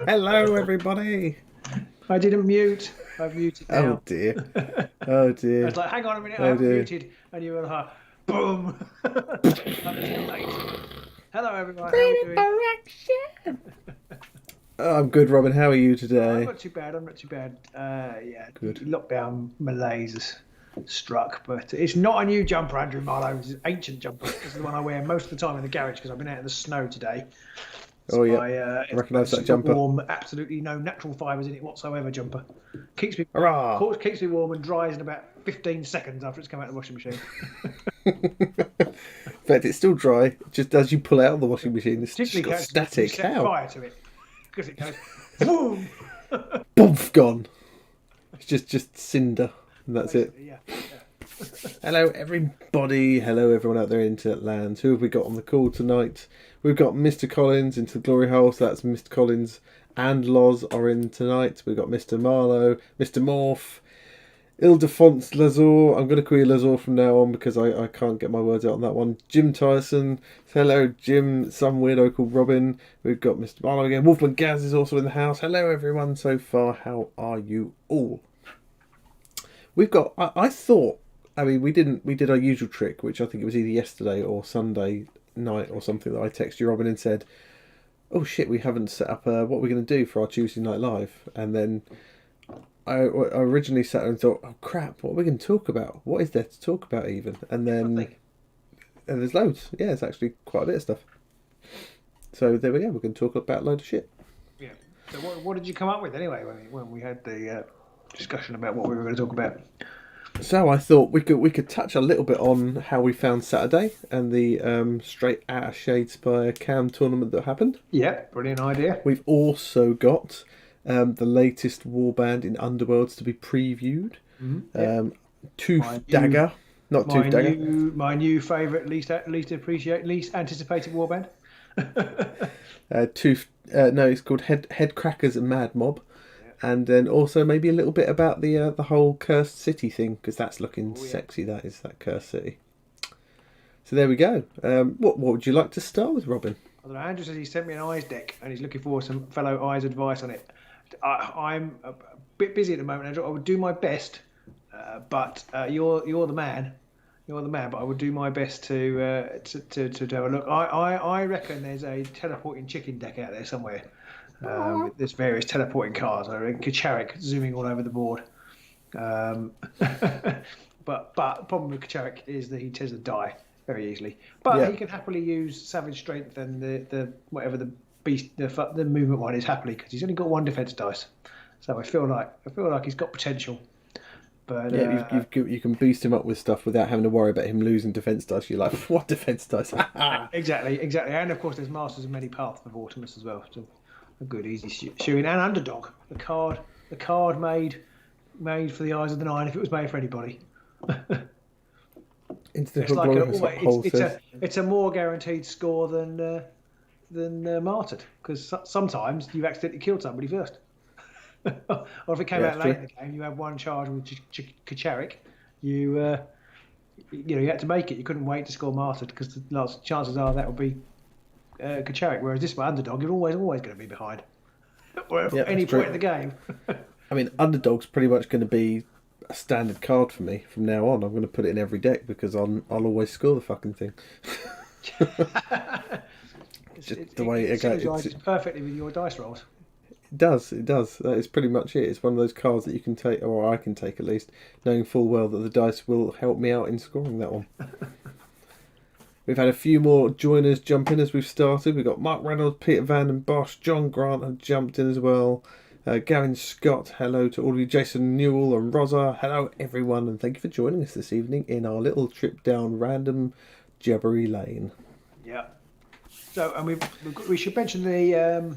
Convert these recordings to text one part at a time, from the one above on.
Hello, everybody. I didn't mute. I've muted now. Oh dear. Oh I dear. was like, hang on a minute, I haven't muted. And you were like, boom. I'm too late. Hello, everyone. How are we doing? I'm good, Robin. How are you I'm today? not too bad. I'm not too bad. Yeah, Good. lockdown malaise has struck, but it's not a new jumper, Andrew Marlowe. It's an ancient jumper. This is the one I wear most of the time in the garage because I've been out in the snow today. Oh yeah, I recognise that super jumper. warm, absolutely no natural fibres in it whatsoever jumper. Keeps me warm and dries in about 15 seconds after it's come out of the washing machine. In fact, it's still dry. Just as you pull out of the washing machine, it's just got static. Set fire to it because it goes boom, boom, gone. It's just cinder, and that's basically, it. Yeah. Hello, everybody. Hello, everyone out there in internet land. Who have we got on the call tonight? We've got Mr. Collins into the glory hole, so that's Mr. Collins and Loz are in tonight. We've got Mr. Marlowe, Mr. Morph, Ildefonse Lazor. I'm going to call you Lazor from now on because I can't get my words out on that one. Jim Tyson. Hello, Jim. Some weirdo called Robin. We've got Mr. Marlowe again. Wolfman Gaz is also in the house. Hello, everyone. So far, how are you all? We've got... I thought... I mean, we did our usual trick, which I think it was either yesterday or Sunday night or something that I texted you, Robin, and said, oh shit, we haven't set up what we're going to do for our Tuesday Night Live. And then I originally sat there and thought, oh crap, what are we going to talk about? What is there to talk about even? And then and there's loads. Yeah, it's actually quite a bit of stuff. So there we go, we're going to talk about a load of shit. Yeah. So what did you come up with anyway when we had the discussion about what we were going to talk about? So I thought we could touch a little bit on how we found Saturday and the Straight Outta Shadespire Cam tournament that happened. Yeah, brilliant idea. We've also got the latest warband in Underworlds to be previewed. Mm-hmm. Tooth Dagger, not Tooth Dagger. My new favourite, least anticipated warband. No, it's called Headcrackers Mad Mob. And then also maybe a little bit about the whole Cursed City thing, because that's looking sexy, that Cursed City. So there we go. What would you like to start with, Robin? I don't know, Andrew says he sent me an eyes deck and he's looking for some fellow eyes advice on it. I'm a bit busy at the moment, Andrew. I would do my best, but you're the man. You're the man, but I would do my best to have a look. I reckon there's a teleporting chicken deck out there somewhere. There's various teleporting cars. I reckon Kacharik zooming all over the board. But the problem with Kacharik is that he tends to die very easily. But he can happily use Savage Strength and the whatever the beast the movement one is happily because he's only got one defense dice. So I feel like he's got potential. But you can boost him up with stuff without having to worry about him losing defense dice. You're like, what defense dice? Exactly. And of course, there's Masters of Many Paths of Autumnus as well. So a good easy shooting and Underdog. The card made for the eyes of the nine if it was made for anybody. It's a more guaranteed score than Martyred because sometimes you've accidentally killed somebody first. Or if it came out late in the game, you have one charge with Kacharik. You had to make it. You couldn't wait to score Martyred because the chances are that would be Kacharik. Whereas this one, Underdog, you're always going to be behind. At any point in the game. I mean, Underdog's pretty much going to be a standard card for me from now on. I'm going to put it in every deck because I'll always score the fucking thing. The way it goes perfectly with your dice rolls. It does. That is pretty much it. It's one of those cards that you can take, or I can take at least, knowing full well that the dice will help me out in scoring that one. We've had a few more joiners jump in as we've started. We've got Mark Reynolds, Peter Van den Bosch, John Grant have jumped in as well. Gavin Scott, hello to all of you. Jason Newell and Rosa, hello everyone, and thank you for joining us this evening in our little trip down random jabbery lane. Yeah. So, and we should mention the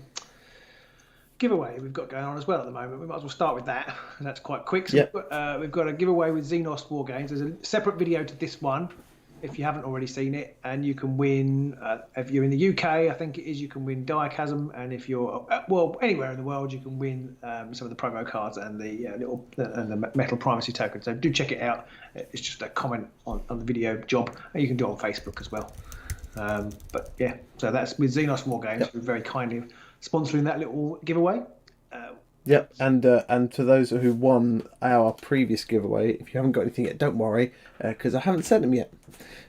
giveaway we've got going on as well at the moment. We might as well start with that. That's quite quick. So we've got a giveaway with Xenos War Games. There's a separate video to this one if you haven't already seen it, and you can win if you're in the UK, I think it is, you can win Chasm, and if you're anywhere in the world, you can win some of the promo cards and the the metal primacy token. So do check it out. It's just a comment on the video job, and you can do it on Facebook as well. But yeah, so that's with Xenos War Games, who very kindly sponsoring that little giveaway. Yep, and to those who won our previous giveaway, if you haven't got anything yet, don't worry, because I haven't sent them yet.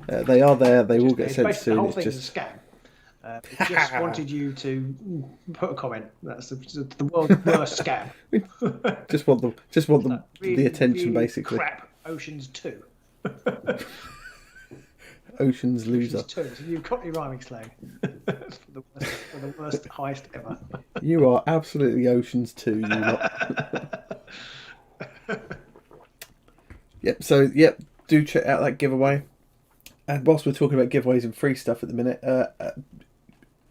They are there. They will get sent soon. The whole It's thing just is a scam. It just wanted you to put a comment. That's the world's worst scam. just want the attention, really basically. Crap. Oceans 2. Oceans loser. Oceans 2. So you've got your rhyming slang for the worst heist ever. You are absolutely Oceans 2, you lot. Yep. So do check out that giveaway. And whilst we're talking about giveaways and free stuff at the minute,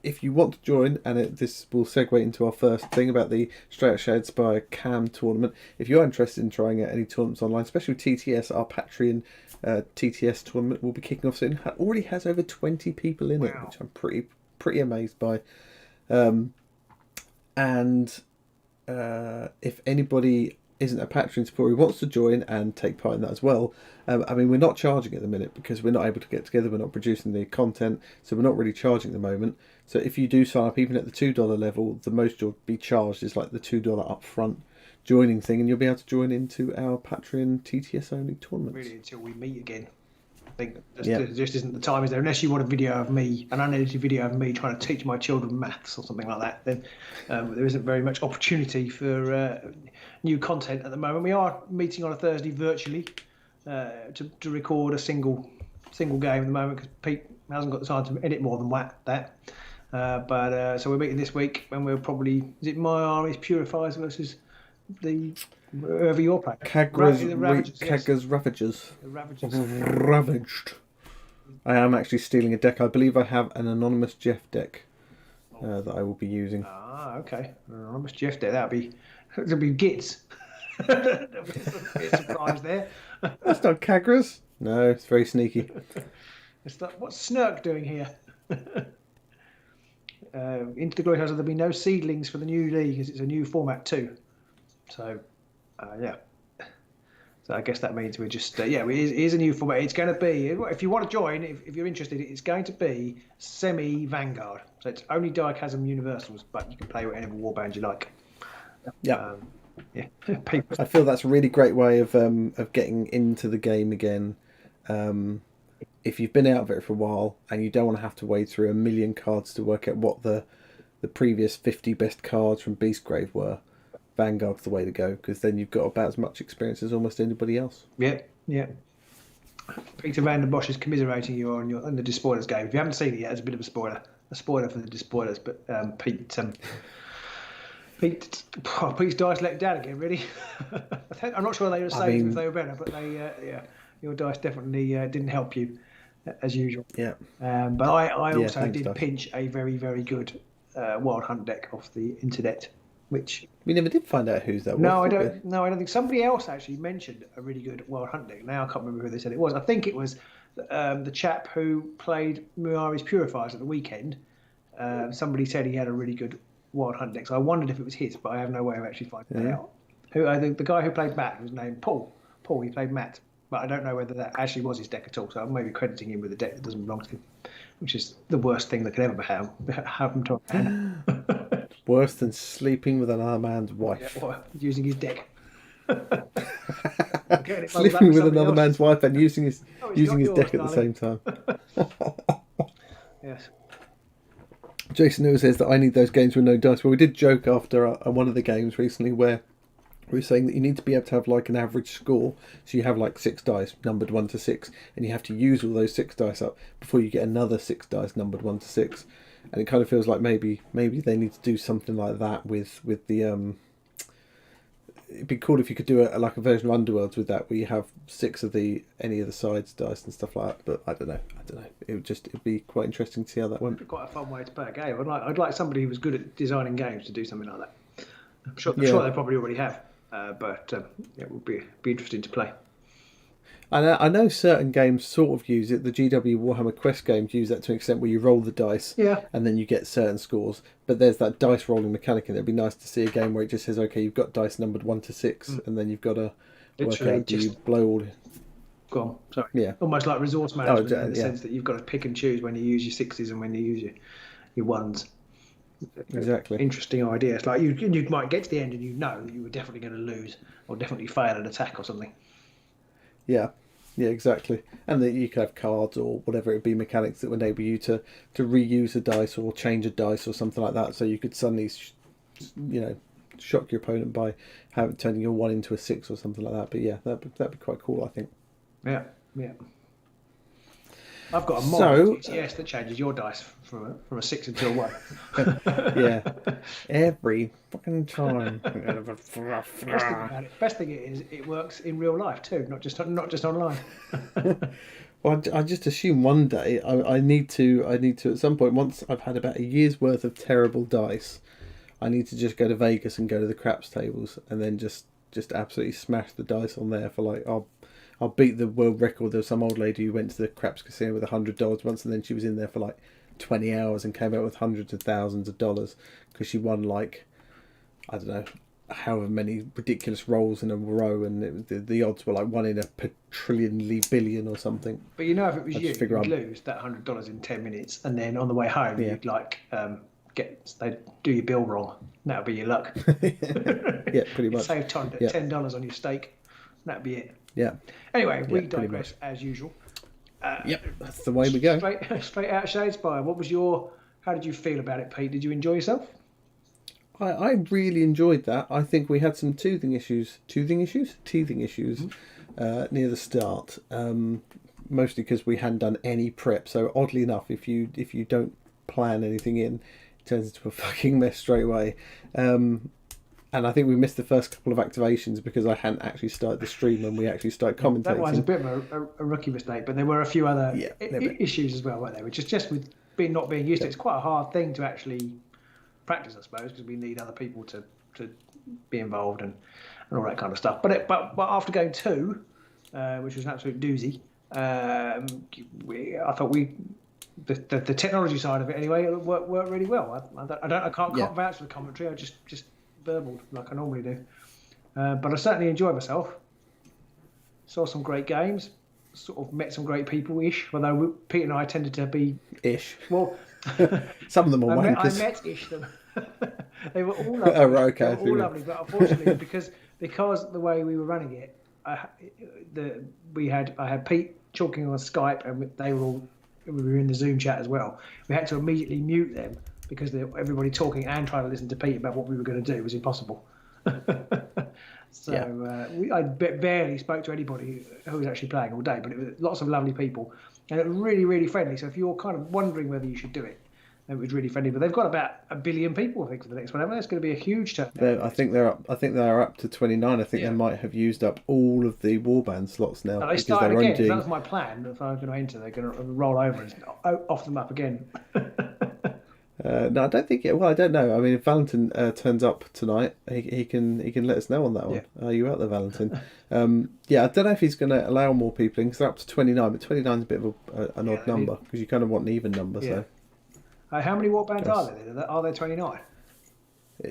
if you want to join, and this will segue into our first thing about the Straight Outta Shadespire Cam tournament. If you're interested in trying out any tournaments online, especially with TTS, our Patreon TTS tournament will be kicking off soon. It already has over 20 people in it, which I'm pretty amazed by. And if anybody isn't a Patreon supporter who wants to join and take part in that as well, I mean, we're not charging at the minute because we're not able to get together. We're not producing the content, so we're not really charging at the moment. So if you do sign up, even at the $2 level, the most you'll be charged is like the $2 upfront joining thing, and you'll be able to join into our Patreon TTS only tournaments. Really, until we meet again. I think there just isn't the time, is there? Unless you want a video of me, an unedited video of me trying to teach my children maths or something like that, then there isn't very much opportunity for new content at the moment. We are meeting on a Thursday virtually to record a single game at the moment because Pete hasn't got the time to edit more than that. So we're meeting this week when we're probably, is it My Armies Purifiers versus the whoever you're playing? Kagras Ravagers. Ravaged. I am actually stealing a deck. I believe I have an anonymous Jeff deck that I will be using. Ah, okay. Anonymous Jeff deck. That'll be Gits. There'll be a surprise there. That's not Kagras. No, it's very sneaky. It's like, what's Snurk doing here? Into the Glory House, there'll be no seedlings for the new league because it's a new format too. So, So I guess that means we're just, it is a new format. It's going to be, if you want to join, if you're interested, it's going to be semi-Vanguard. So it's only Chasm Universals, but you can play whatever warband you like. Yeah. I feel that's a really great way of getting into the game again. If you've been out of it for a while and you don't want to have to wade through a million cards to work out what the previous 50 best cards from Beastgrave were, Vanguard's the way to go, because then you've got about as much experience as almost anybody else. Yeah. Peter Van der Bosch is commiserating you on the Despoilers game. If you haven't seen it yet, it's a bit of a spoiler for the Despoilers. But Pete's dice let him down again, really. I'm not sure they would have saved him if they were better, but your dice definitely didn't help you as usual. Yeah. But I also did dice. pinch a very, very good Wild Hunt deck off the internet, which we never did find out whose that was. No, I don't think. Somebody else actually mentioned a really good Wild Hunt deck. Now I can't remember who they said it was. I think it was the chap who played Muari's Purifiers at the weekend. Somebody said he had a really good Wild Hunt deck, so I wondered if it was his, but I have no way of actually finding it out. The guy who played Matt was named Paul. He played Matt, but I don't know whether that actually was his deck at all. So I'm maybe crediting him with a deck that doesn't belong to him, which is the worst thing that could ever happen to a man. Worse than sleeping with another man's wife. Yeah, or using his deck. Sleeping with another man's wife and using his deck at the same time. Yes. Jason Newer says that I need those games with no dice. Well, we did joke after one of the games recently where we were saying that you need to be able to have like an average score. So you have like 6 dice numbered 1 to 6, and you have to use all those 6 dice up before you get another 6 dice numbered 1 to 6. And it kind of feels like maybe they need to do something like that with the it'd be cool if you could do a version of Underworlds with that, where you have 6 of any of the sides dice and stuff like that. But I don't know. It'd be quite interesting to see how that went. Quite a fun way to play a game. I'd like somebody who was good at designing games to do something like that. I'm sure they probably already have, but it would be interesting to play. I know certain games sort of use it. The GW Warhammer Quest games use that to an extent where you roll the dice and then you get certain scores. But there's that dice rolling mechanic in it. It'd be nice to see a game where it just says, okay, you've got dice numbered 1 to 6, and then you've got to work out, do you blow all... Go on, sorry. Yeah. Almost like resource management in the sense that you've got to pick and choose when you use your 6s and when you use your 1s. Exactly. Interesting idea. It's like you might get to the end and you know that you were definitely going to lose or definitely fail an attack or something. Yeah, yeah, exactly. And that you could have cards or whatever it be, mechanics that would enable you to reuse a dice or change a dice or something like that. So you could suddenly, shock your opponent by turning your 1 into a 6 or something like that. But yeah, that'd be quite cool, I think. Yeah, yeah. I've got a mod So, GTS that changes your dice from a 6 into a 1. yeah, every fucking time. Best thing is it works in real life too, not just online. Well, I just assume one day I need to at some point, once I've had about a year's worth of terrible dice, I need to just go to Vegas and go to the craps tables and then just absolutely smash the dice on there for like I'll beat the world record. There was some old lady who went to the craps casino with $100 once, and then she was in there for like 20 hours and came out with hundreds of thousands of dollars because she won like, I don't know, however many ridiculous rolls in a row, and the odds were like 1 in a trillion billion or something. But if it was you'd lose that $100 in 10 minutes, and then on the way home you'd like they do your bill wrong. That'll be your luck. Yeah, pretty much. Save $10 on your steak. That'd be it. Yeah. Anyway, we digress as usual. Yep, that's the way we go. Straight Outta Shadespire. How did you feel about it, Pete? Did you enjoy yourself? I really enjoyed that. I think we had some teething issues near the start, mostly because we hadn't done any prep. So oddly enough, if you don't plan anything in, it turns into a fucking mess straight away. And I think we missed the first couple of activations because I hadn't actually started the stream when we actually started commentating. That was a bit of a rookie mistake, but there were a few other issues as well, weren't there? Which is just with not being used to it. It's quite a hard thing to actually practice, I suppose, because we need other people to be involved and all that kind of stuff. But after going 2, which was an absolute doozy, I thought the technology side of it anyway worked really well. I can't vouch for the commentary. I just burbled like I normally do, but I certainly enjoyed myself. Saw some great games, sort of met some great people ish. Although Pete and I tended to be ish. Well, some of them were wankers. I met ish them. They were all lovely. Oh, right, okay. They were all lovely, but unfortunately, because the way we were running it, I had Pete talking on Skype, and we were in the Zoom chat as well. We had to immediately mute them because everybody talking and trying to listen to Pete about what we were going to do was impossible. I barely spoke to anybody who was actually playing all day, but it was lots of lovely people, and it was really, really friendly. So if you're kind of wondering whether you should do it, it was really friendly. But they've got about 1 billion people, I think, for the next one. That's going to be a huge turnout. I think they're up to 29. I think they might have used up all of the warband slots now. They started again. That was my plan. If I'm going to enter, they're going to roll over and off them up again. No, I don't think it. Well, I don't know. I mean, if Valentin turns up tonight, he can let us know on that one. Are you out there, Valentin? I don't know if he's going to allow more people in because they're up to 29, but 29 is a bit of an odd number because you kind of want an even number. Yeah. So, how many warbands are there? Are there 29?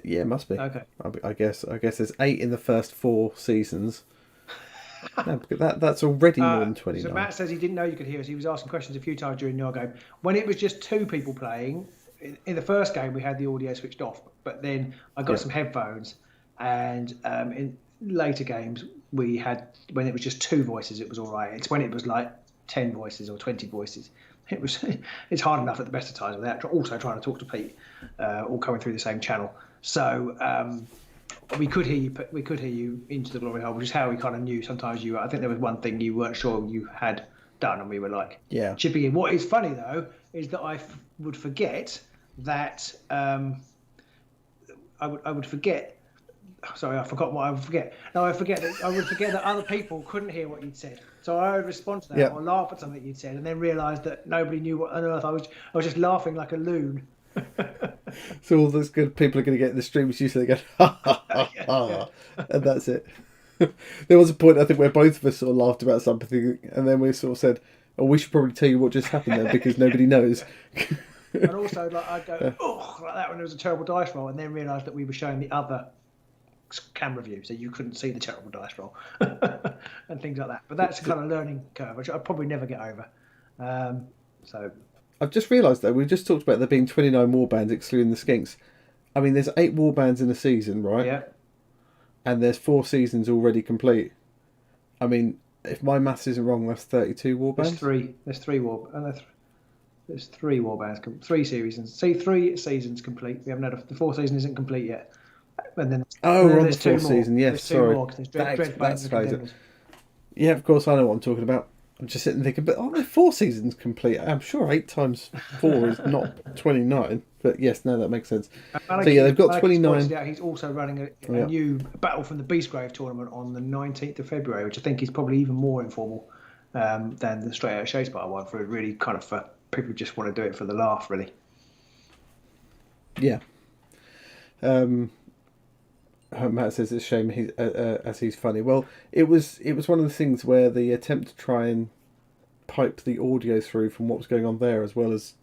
Yeah, it must be. Okay. I guess there's 8 in the first 4 seasons. No, that's already more than 29. So Matt says he didn't know you could hear us. He was asking questions a few times during the game. When it was just 2 people playing. In the first game, we had the audio switched off, but then I got some headphones, and in later games, we had, when it was just 2 voices, it was all right. It's when it was like 10 voices or 20 voices. It's hard enough at the best of times without also trying to talk to Pete, all coming through the same channel. So we could hear you into the glory hole, which is how we kind of knew. Sometimes I think there was one thing you weren't sure you had done, and we were like chipping in. What is funny though is that I would forget that I would forget. Sorry, I forgot what I would forget. No, I would forget that other people couldn't hear what you'd said. So I would respond to that or laugh at something you'd said, and then realise that nobody knew what on earth I was just laughing like a loon. So all those good people are going to get in the stream as usually they go ha ha ha ha, and that's it. There was a point I think where both of us sort of laughed about something, and then we sort of said, "Oh, we should probably tell you what just happened there because nobody knows." And also, like I'd go, "Oh," like that when there was a terrible dice roll, and then realise that we were showing the other camera view, so you couldn't see the terrible dice roll and things like that. But that's a kind of learning curve, which I'd probably never get over. I've just realised though, we've just talked about there being 29 warbands excluding the skinks. I mean, there's 8 warbands in a season, right? Yeah. And there's 4 seasons already complete. I mean, if my maths isn't wrong, that's 32 warbands. There's 3 war. There's 3 warbands. 3 seasons. See, 3 seasons complete. We haven't had the 4th season isn't complete yet. And then we're on the 4th season. Yes, sorry. That's crazy. Yeah, of course, I know what I'm talking about. I'm just sitting thinking, but are there 4 seasons complete? I'm sure 8 times 4 is not 29. But yes, no, that makes sense. So yeah, they've got 29. He's also running a new Battle from the Beastgrave tournament on the 19th of February, which I think is probably even more informal than the Straight Outta Shadespire one, for really kind of for people who just want to do it for the laugh, really. Yeah. Matt says it's a shame as he's funny. Well, it was one of the things where the attempt to try and pipe the audio through from what was going on there, as well as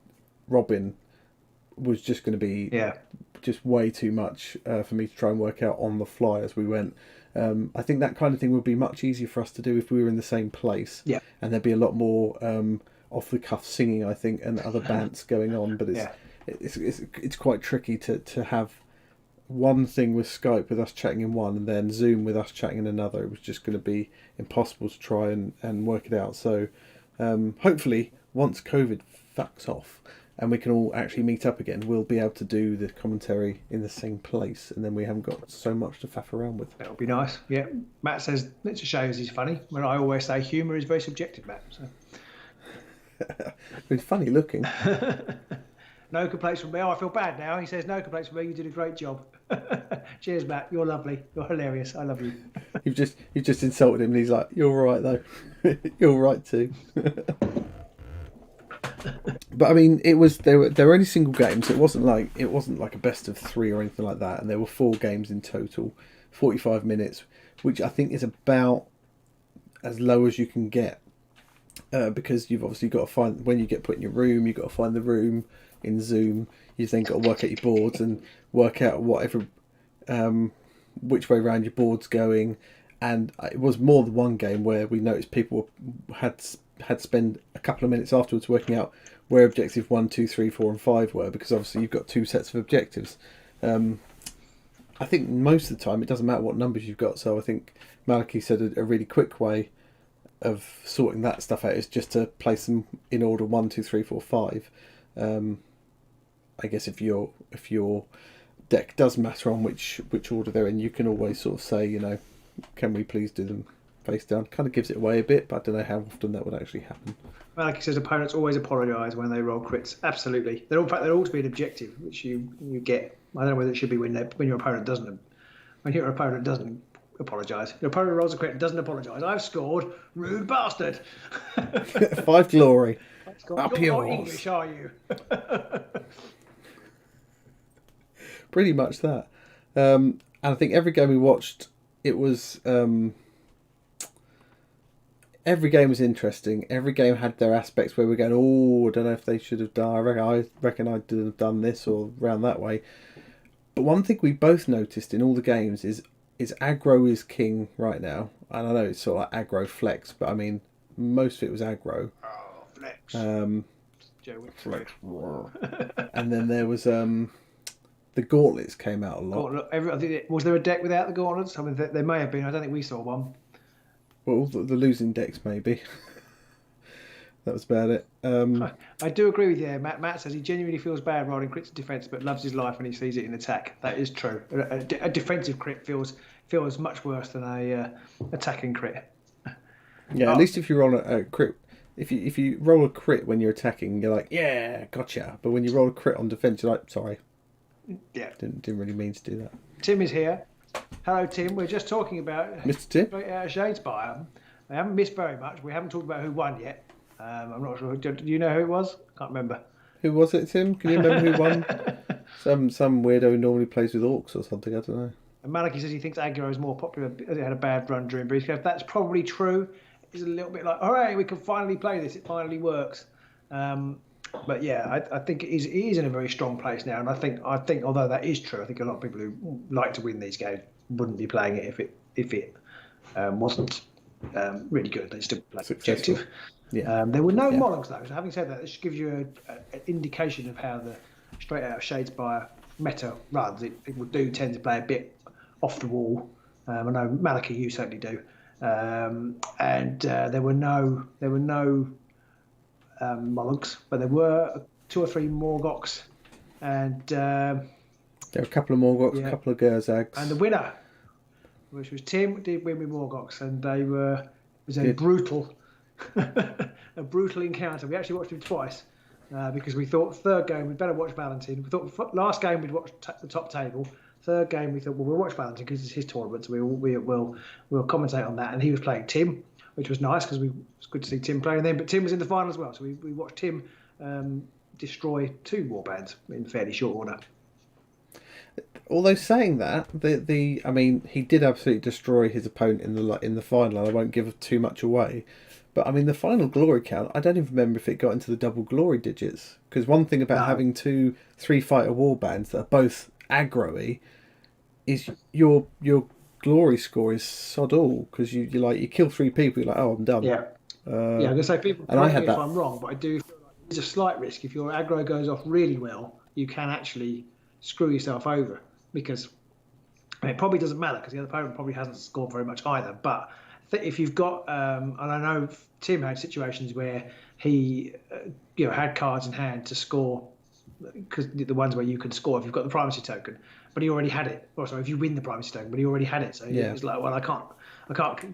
Robin, was just going to be just way too much for me to try and work out on the fly as we went. I think that kind of thing would be much easier for us to do if we were in the same place. Yeah. And there'd be a lot more off the cuff singing, I think, and other bands going on. But it's quite tricky to have one thing with Skype with us chatting in one and then Zoom with us chatting in another. It was just going to be impossible to try and work it out. So hopefully once COVID fucks off and we can all actually meet up again, we'll be able to do the commentary in the same place, and then we haven't got so much to faff around with. That'll be nice. Yeah. Matt says it's a shame as he's funny. When I always say humour is very subjective, Matt. So. He's funny looking. No complaints from me. Oh, I feel bad now. He says no complaints from me. You did a great job. Cheers, Matt. You're lovely. You're hilarious. I love you. You've just insulted him, and he's like, "You're all right though. You're all right too." But I mean, they were only single games. It wasn't like a best of 3 or anything like that. And there were 4 games in total, 45 minutes, which I think is about as low as you can get, because you've obviously got to find, when you get put in your room, you've got to find the room in Zoom. You've then got to work out your boards and work out whatever, which way around your board's going. And it was more than one game where we noticed people had spent a couple of minutes afterwards working out where objective 1, 2, 3, 4 and 5 were, because obviously you've got 2 sets of objectives. I think most of the time it doesn't matter what numbers you've got, so I think Maliki said a really quick way of sorting that stuff out is just to place them in order 1, 2, 3, 4, 5. I guess if your deck does matter on which order they're in, you can always sort of say, can we please do them face down? Kind of gives it away a bit, but I don't know how often that would actually happen. Like he says, opponents always apologise when they roll crits. Absolutely. There ought to be an objective, which you get. I don't know whether it should be when your opponent doesn't. When your opponent doesn't apologise. Your opponent rolls a crit and doesn't apologise. I've scored. Rude bastard. 5 glory. Up yours. You're not English, are you? Pretty much that. And I think every game we watched, it was... every game was interesting. Every game had their aspects where we're going, I don't know if they should have done. I reckon I did have done this or round that way. But one thing we both noticed in all the games is aggro is king right now. And I know it's sort of like aggro flex, but I mean, most of it was aggro. Oh, flex. Flex. And then there was the gauntlets came out a lot. Was there a deck without the gauntlets? I mean, there may have been. I don't think we saw one. Well, the losing decks maybe. That was about it. I do agree with you. Matt says he genuinely feels bad rolling crits in defence, but loves his life when he sees it in attack. That is true. A defensive crit feels much worse than a attacking crit. Yeah, at least if you roll a crit, if you roll a crit when you're attacking, you're like, yeah, gotcha. But when you roll a crit on defence, you're like, sorry. Yeah. Didn't really mean to do that. Tim is here. Hello, Tim. We're just talking about Mr. Tim. Straight Outta Shadespire. I haven't missed very much. We haven't talked about who won yet. I'm not sure. Do you know who it was? Can't remember. Who was it, Tim? Can you remember who won? Some weirdo who normally plays with orcs or something. I don't know. And Maliki says he thinks aggro is more popular because it had a bad run during Beastgrave. That's probably true. It's a little bit like, all right, we can finally play this. It finally works. But yeah, I think it is in a very strong place now. And I think although that is true, I think a lot of people who like to win these games wouldn't be playing it if it wasn't really good. They still play objective. Yeah. There were no monologues though. So having said that, this just gives you an indication of how the Straight Outta Shadespire meta runs. It will tend to play a bit off the wall. I know Maliki, you certainly do. And there were no monologues, but there were 2 or 3 Morgoks, and there were a couple of Morgoks, a couple of Gerzags, and the winner, which was Tim, did win with Morgoks, and it was a brutal encounter. We actually watched him twice because we thought third game we'd better watch Valentin. We thought last game we'd watch the top table. Third game we thought, well, we'll watch Valentin because it's his tournament, so we'll commentate on that. And he was playing Tim, which was nice because it's good to see Tim playing then. But Tim was in the final as well, so we watched Tim destroy 2 warbands in fairly short order. Although saying that, I mean, he did absolutely destroy his opponent in the final. And I won't give too much away, but I mean, the final glory count, I don't even remember if it got into the double glory digits. Because one thing about having 2 3-fighter warbands that are both aggro-y is your glory score is sod all, because you kill 3 people, you're like, oh, I'm done. Yeah. I'm gonna say, people and I had me that. if I'm wrong, but I do feel like there's a slight risk if your aggro goes off really well, you can actually screw yourself over, because it probably doesn't matter because the other opponent probably hasn't scored very much either. But if you've got, and I know Tim had situations where he, had cards in hand to score, because the ones where you can score if you've got the primacy token, but he already had it. Or sorry, if you win the primacy token, but he already had it. So he's like, well, I can't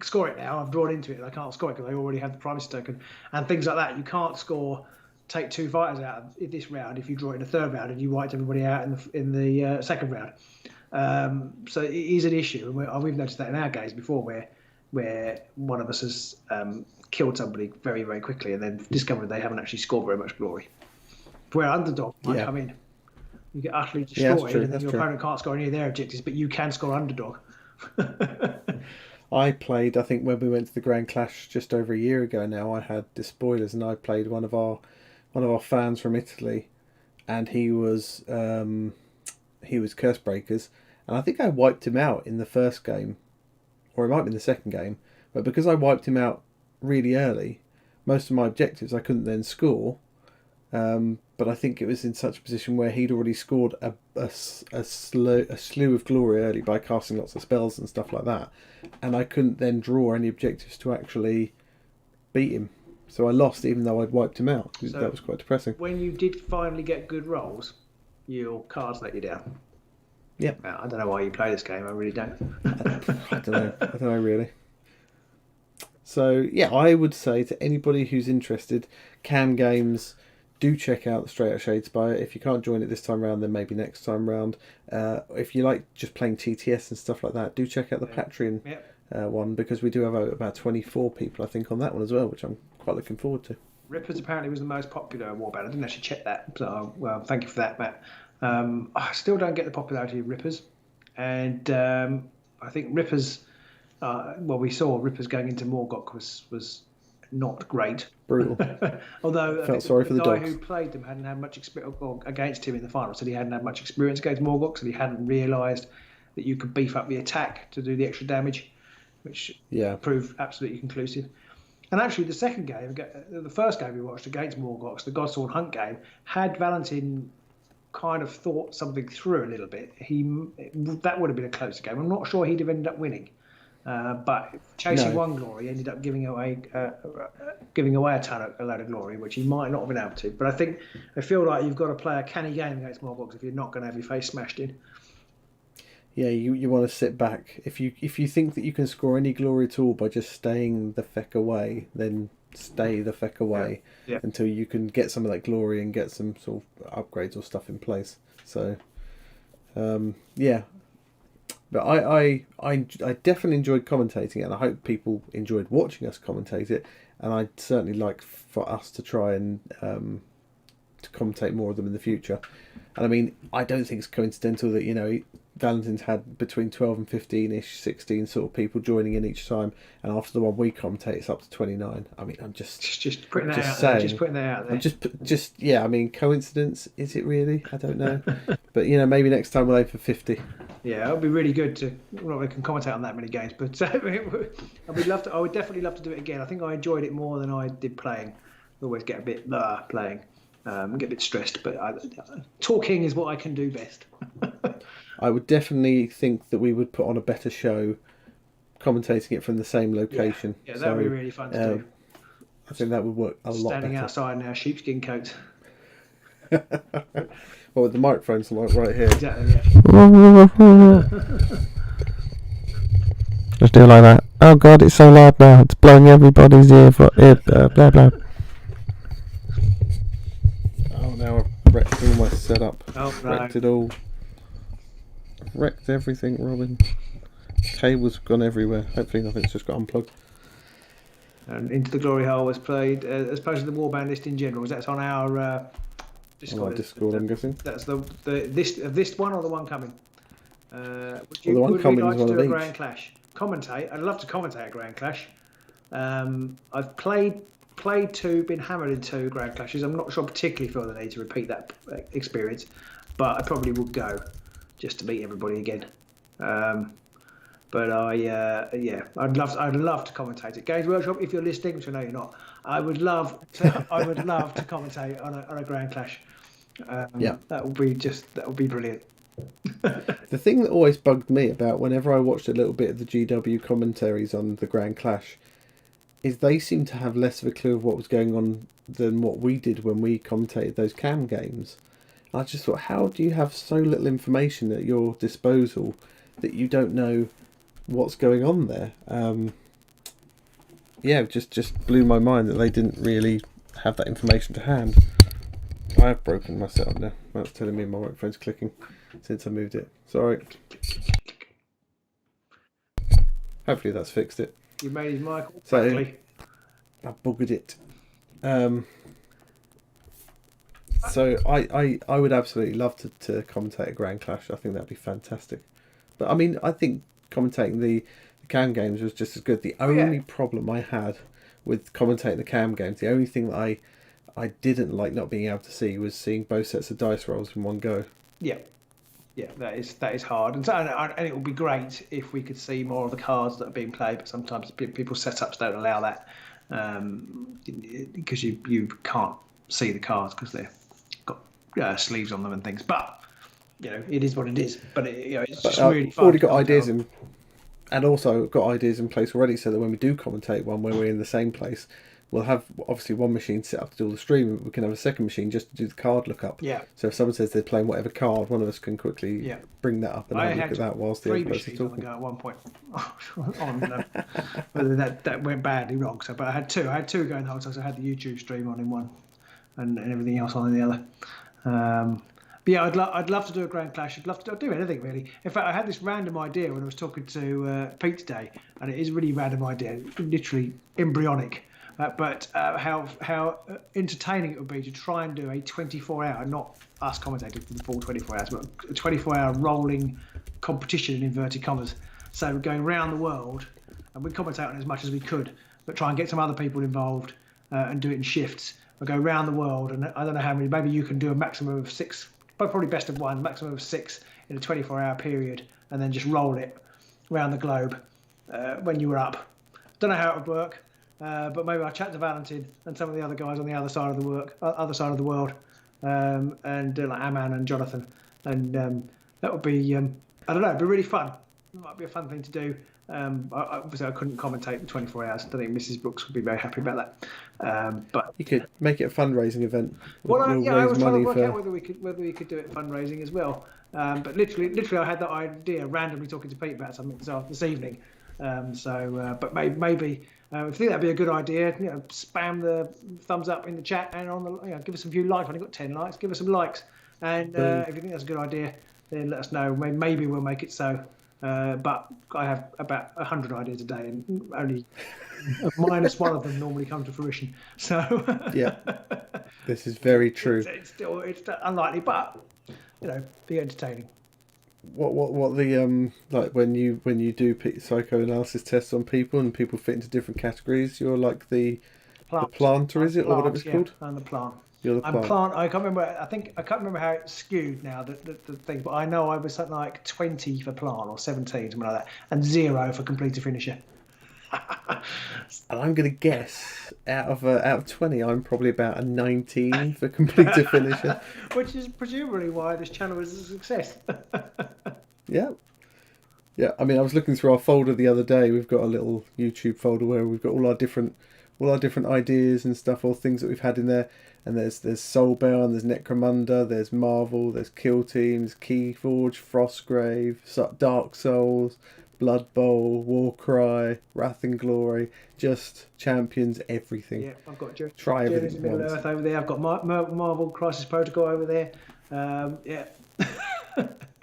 score it now. I've drawn into it, and I can't score it because I already have the primacy token, and things like that. You can't take 2 fighters out in this round if you draw it in the third round and you wiped everybody out in the second round. So it is an issue, and we've noticed that in our games before, where one of us has killed somebody very, very quickly and then discovered they haven't actually scored very much glory. Where underdog might come in, you get utterly destroyed, and then your opponent can't score any of their objectives, but you can score underdog. I played, I think when we went to the Grand Clash just over a year ago now, I had Despoilers, and I played one of our fans from Italy, and he was Cursebreakers, and I think I wiped him out in the first game, or it might be in the second game, but because I wiped him out really early, most of my objectives I couldn't then score. But I think it was in such a position where he'd already scored a slew of glory early by casting lots of spells and stuff like that, and I couldn't then draw any objectives to actually beat him. So I lost even though I'd wiped him out. So that was quite depressing. When you did finally get good rolls, your cards let you down. Yep. I don't know why you play this game. I really don't. I don't know really. So yeah, I would say to anybody who's interested, Cam Games, do check out the Straight Outta Shadespire. If you can't join it this time round, then maybe next time round. If you like just playing TTS and stuff like that, do check out the Patreon one, because we do have about 24 people, I think, on that one as well, which I'm quite looking forward to. Rippers apparently was the most popular warband. I didn't actually check that, so well, thank you for that, Matt. I still don't get the popularity of Rippers, and I think Rippers. We saw Rippers going into Morgok was not great. Brutal. Although I felt sorry for the guy dogs who played them hadn't had much experience against him in the final, said he hadn't had much experience against Morgok, so he hadn't realised that you could beef up the attack to do the extra damage, which proved absolutely conclusive. And actually, the second game, the first game we watched against Morgoks, the Godsword Hunt game, had Valentin kind of thought something through a little bit, that would have been a closer game. I'm not sure he'd have ended up winning. But chasing one glory ended up giving away a load of glory, which he might not have been able to. But I feel like you've got to play a canny game against Morgoks if you're not going to have your face smashed in. Yeah, you want to sit back. If you think that you can score any glory at all by just staying the feck away, then stay the feck away until you can get some of that glory and get some sort of upgrades or stuff in place. So, But I definitely enjoyed commentating it, and I hope people enjoyed watching us commentate it. And I'd certainly like for us to try and to commentate more of them in the future. And I mean, I don't think it's coincidental that Valentin's had between 12 and 15-ish, 16 sort of people joining in each time, and after the one we commentate, it's up to 29. I mean, I'm just putting that out saying, there. Just putting that out there. I mean, coincidence? Is it really? I don't know. But maybe next time we'll aim for 50. Yeah, it would be really good to. Well, we can commentate on that many games, but I would love to. I would definitely love to do it again. I think I enjoyed it more than I did playing. I always get a bit playing, get a bit stressed. But talking is what I can do best. I would definitely think that we would put on a better show, commentating it from the same location. Yeah, that would be really fun to do. I think that would work a lot better. Standing outside in our sheepskin coats. Well, the microphone's like right here. Exactly. Yeah. Just do it like that. Oh god, it's so loud now. It's blowing everybody's ear. Blah blah. Oh, now I've wrecked all my setup. Oh, no. Wrecked it all. Wrecked everything, Robin. Cables have gone everywhere. Hopefully nothing's just got unplugged. And Into the Glory Hole was played as opposed to the warband list in general. That's on our Discord. Discord, I'm guessing. That's this one or the one coming. Would the one would coming we like is to one do of a each. Grand Clash? Commentate. I'd love to commentate a Grand Clash. I've played two, been hammered in two Grand Clashes. I'm not sure particularly feel the need to repeat that experience, but I probably would go just to meet everybody again. But I'd love to commentate it. Games Workshop, if you're listening, which I know you're not, I would love to commentate on a Grand Clash. That would be brilliant. The thing that always bugged me about whenever I watched a little bit of the GW commentaries on the Grand Clash is they seem to have less of a clue of what was going on than what we did when we commentated those cam games. I just thought, how do you have so little information at your disposal that you don't know what's going on there? Just blew my mind that they didn't really have that information to hand. I have broken my setup now. That's telling me my microphone's clicking since I moved it. Sorry. Hopefully that's fixed it. You made his mic all So correctly. I buggered it. So I would absolutely love to commentate a Grand Clash. I think that'd be fantastic. But I mean, I think commentating the cam games was just as good. The only problem I had with commentating the cam games, the only thing that I didn't like not being able to see was seeing both sets of dice rolls in one go. Yeah, that is hard, and it would be great if we could see more of the cards that are being played. But sometimes people's setups don't allow that because you can't see the cards because they've got sleeves on them and things. But it is what it is. But it's just really fun. Already got ideas in, and also got ideas in place already, so that when we do commentate one where we're in the same place, we'll have obviously one machine set up to do all the streaming, but we can have a second machine just to do the card lookup. Yeah. So if someone says they're playing whatever card, one of us can quickly bring that up and have a look at that whilst the other person's talking. I had 3 machines on the go at one point. Whether that went badly wrong. So, but I had two going the whole time. So I had the YouTube stream on in one, and everything else on in the other. But yeah, I'd love to do a Grand Clash. I'd love to do anything really. In fact, I had this random idea when I was talking to Pete today, and it is a really random idea, literally embryonic. But how entertaining it would be to try and do a 24-hour, not us commentating for the full 24 hours, but a 24-hour rolling competition in inverted commas. So we're going around the world, and we commentate on it as much as we could, but try and get some other people involved and do it in shifts. We'll go around the world, and I don't know how many. Maybe you can do a maximum of 6, but probably best of 1, maximum of 6 in a 24-hour period, and then just roll it around the globe when you were up. Don't know how it would work. But maybe I'll chat to Valentin and some of the other guys on the other side of the world, and like Aman and Jonathan, and that would be I don't know, it'd be really fun. It might be a fun thing to do. Obviously, I couldn't commentate the 24 hours. I don't think Mrs. Brooks would be very happy about that. But you could make it a fundraising event. Well, I was trying to work out whether we could do it fundraising as well. But literally, I had that idea randomly talking to Pete about something this evening. But maybe. If you think that'd be a good idea, spam the thumbs up in the chat and on the, give us a few likes. I've only got 10 likes. Give us some likes, and if you think that's a good idea, then let us know. Maybe we'll make it so. But I have about 100 ideas a day, and only minus one of them normally come to fruition. So yeah, this is very true. It's unlikely, but be entertaining. What the like when you do psychoanalysis tests on people and people fit into different categories, you're like the planter, is it, or whatever it's called? And the plant. You're the I'm plant. plant. I can't remember. I can't remember how it's skewed now. The thing, but I know I was something like 20 for plant or 17, something like that, and 0 for completer finisher. And I'm going to guess out of 20, I'm probably about a 19 for completer finisher. Which is presumably why this channel is a success. Yeah. Yeah, I mean, I was looking through our folder the other day. We've got a little YouTube folder where we've got all our different ideas and stuff, all things that we've had in there. And there's Soulbound, there's Necromunda, there's Marvel, there's Kill Teams, Keyforge, Frostgrave, Dark Souls, Blood Bowl, Warcry, Wrath and Glory, just champions everything. Yeah, I've got Try Journeys everything to Middle once. Earth over there. I've got Marvel Crisis Protocol over there. Yeah.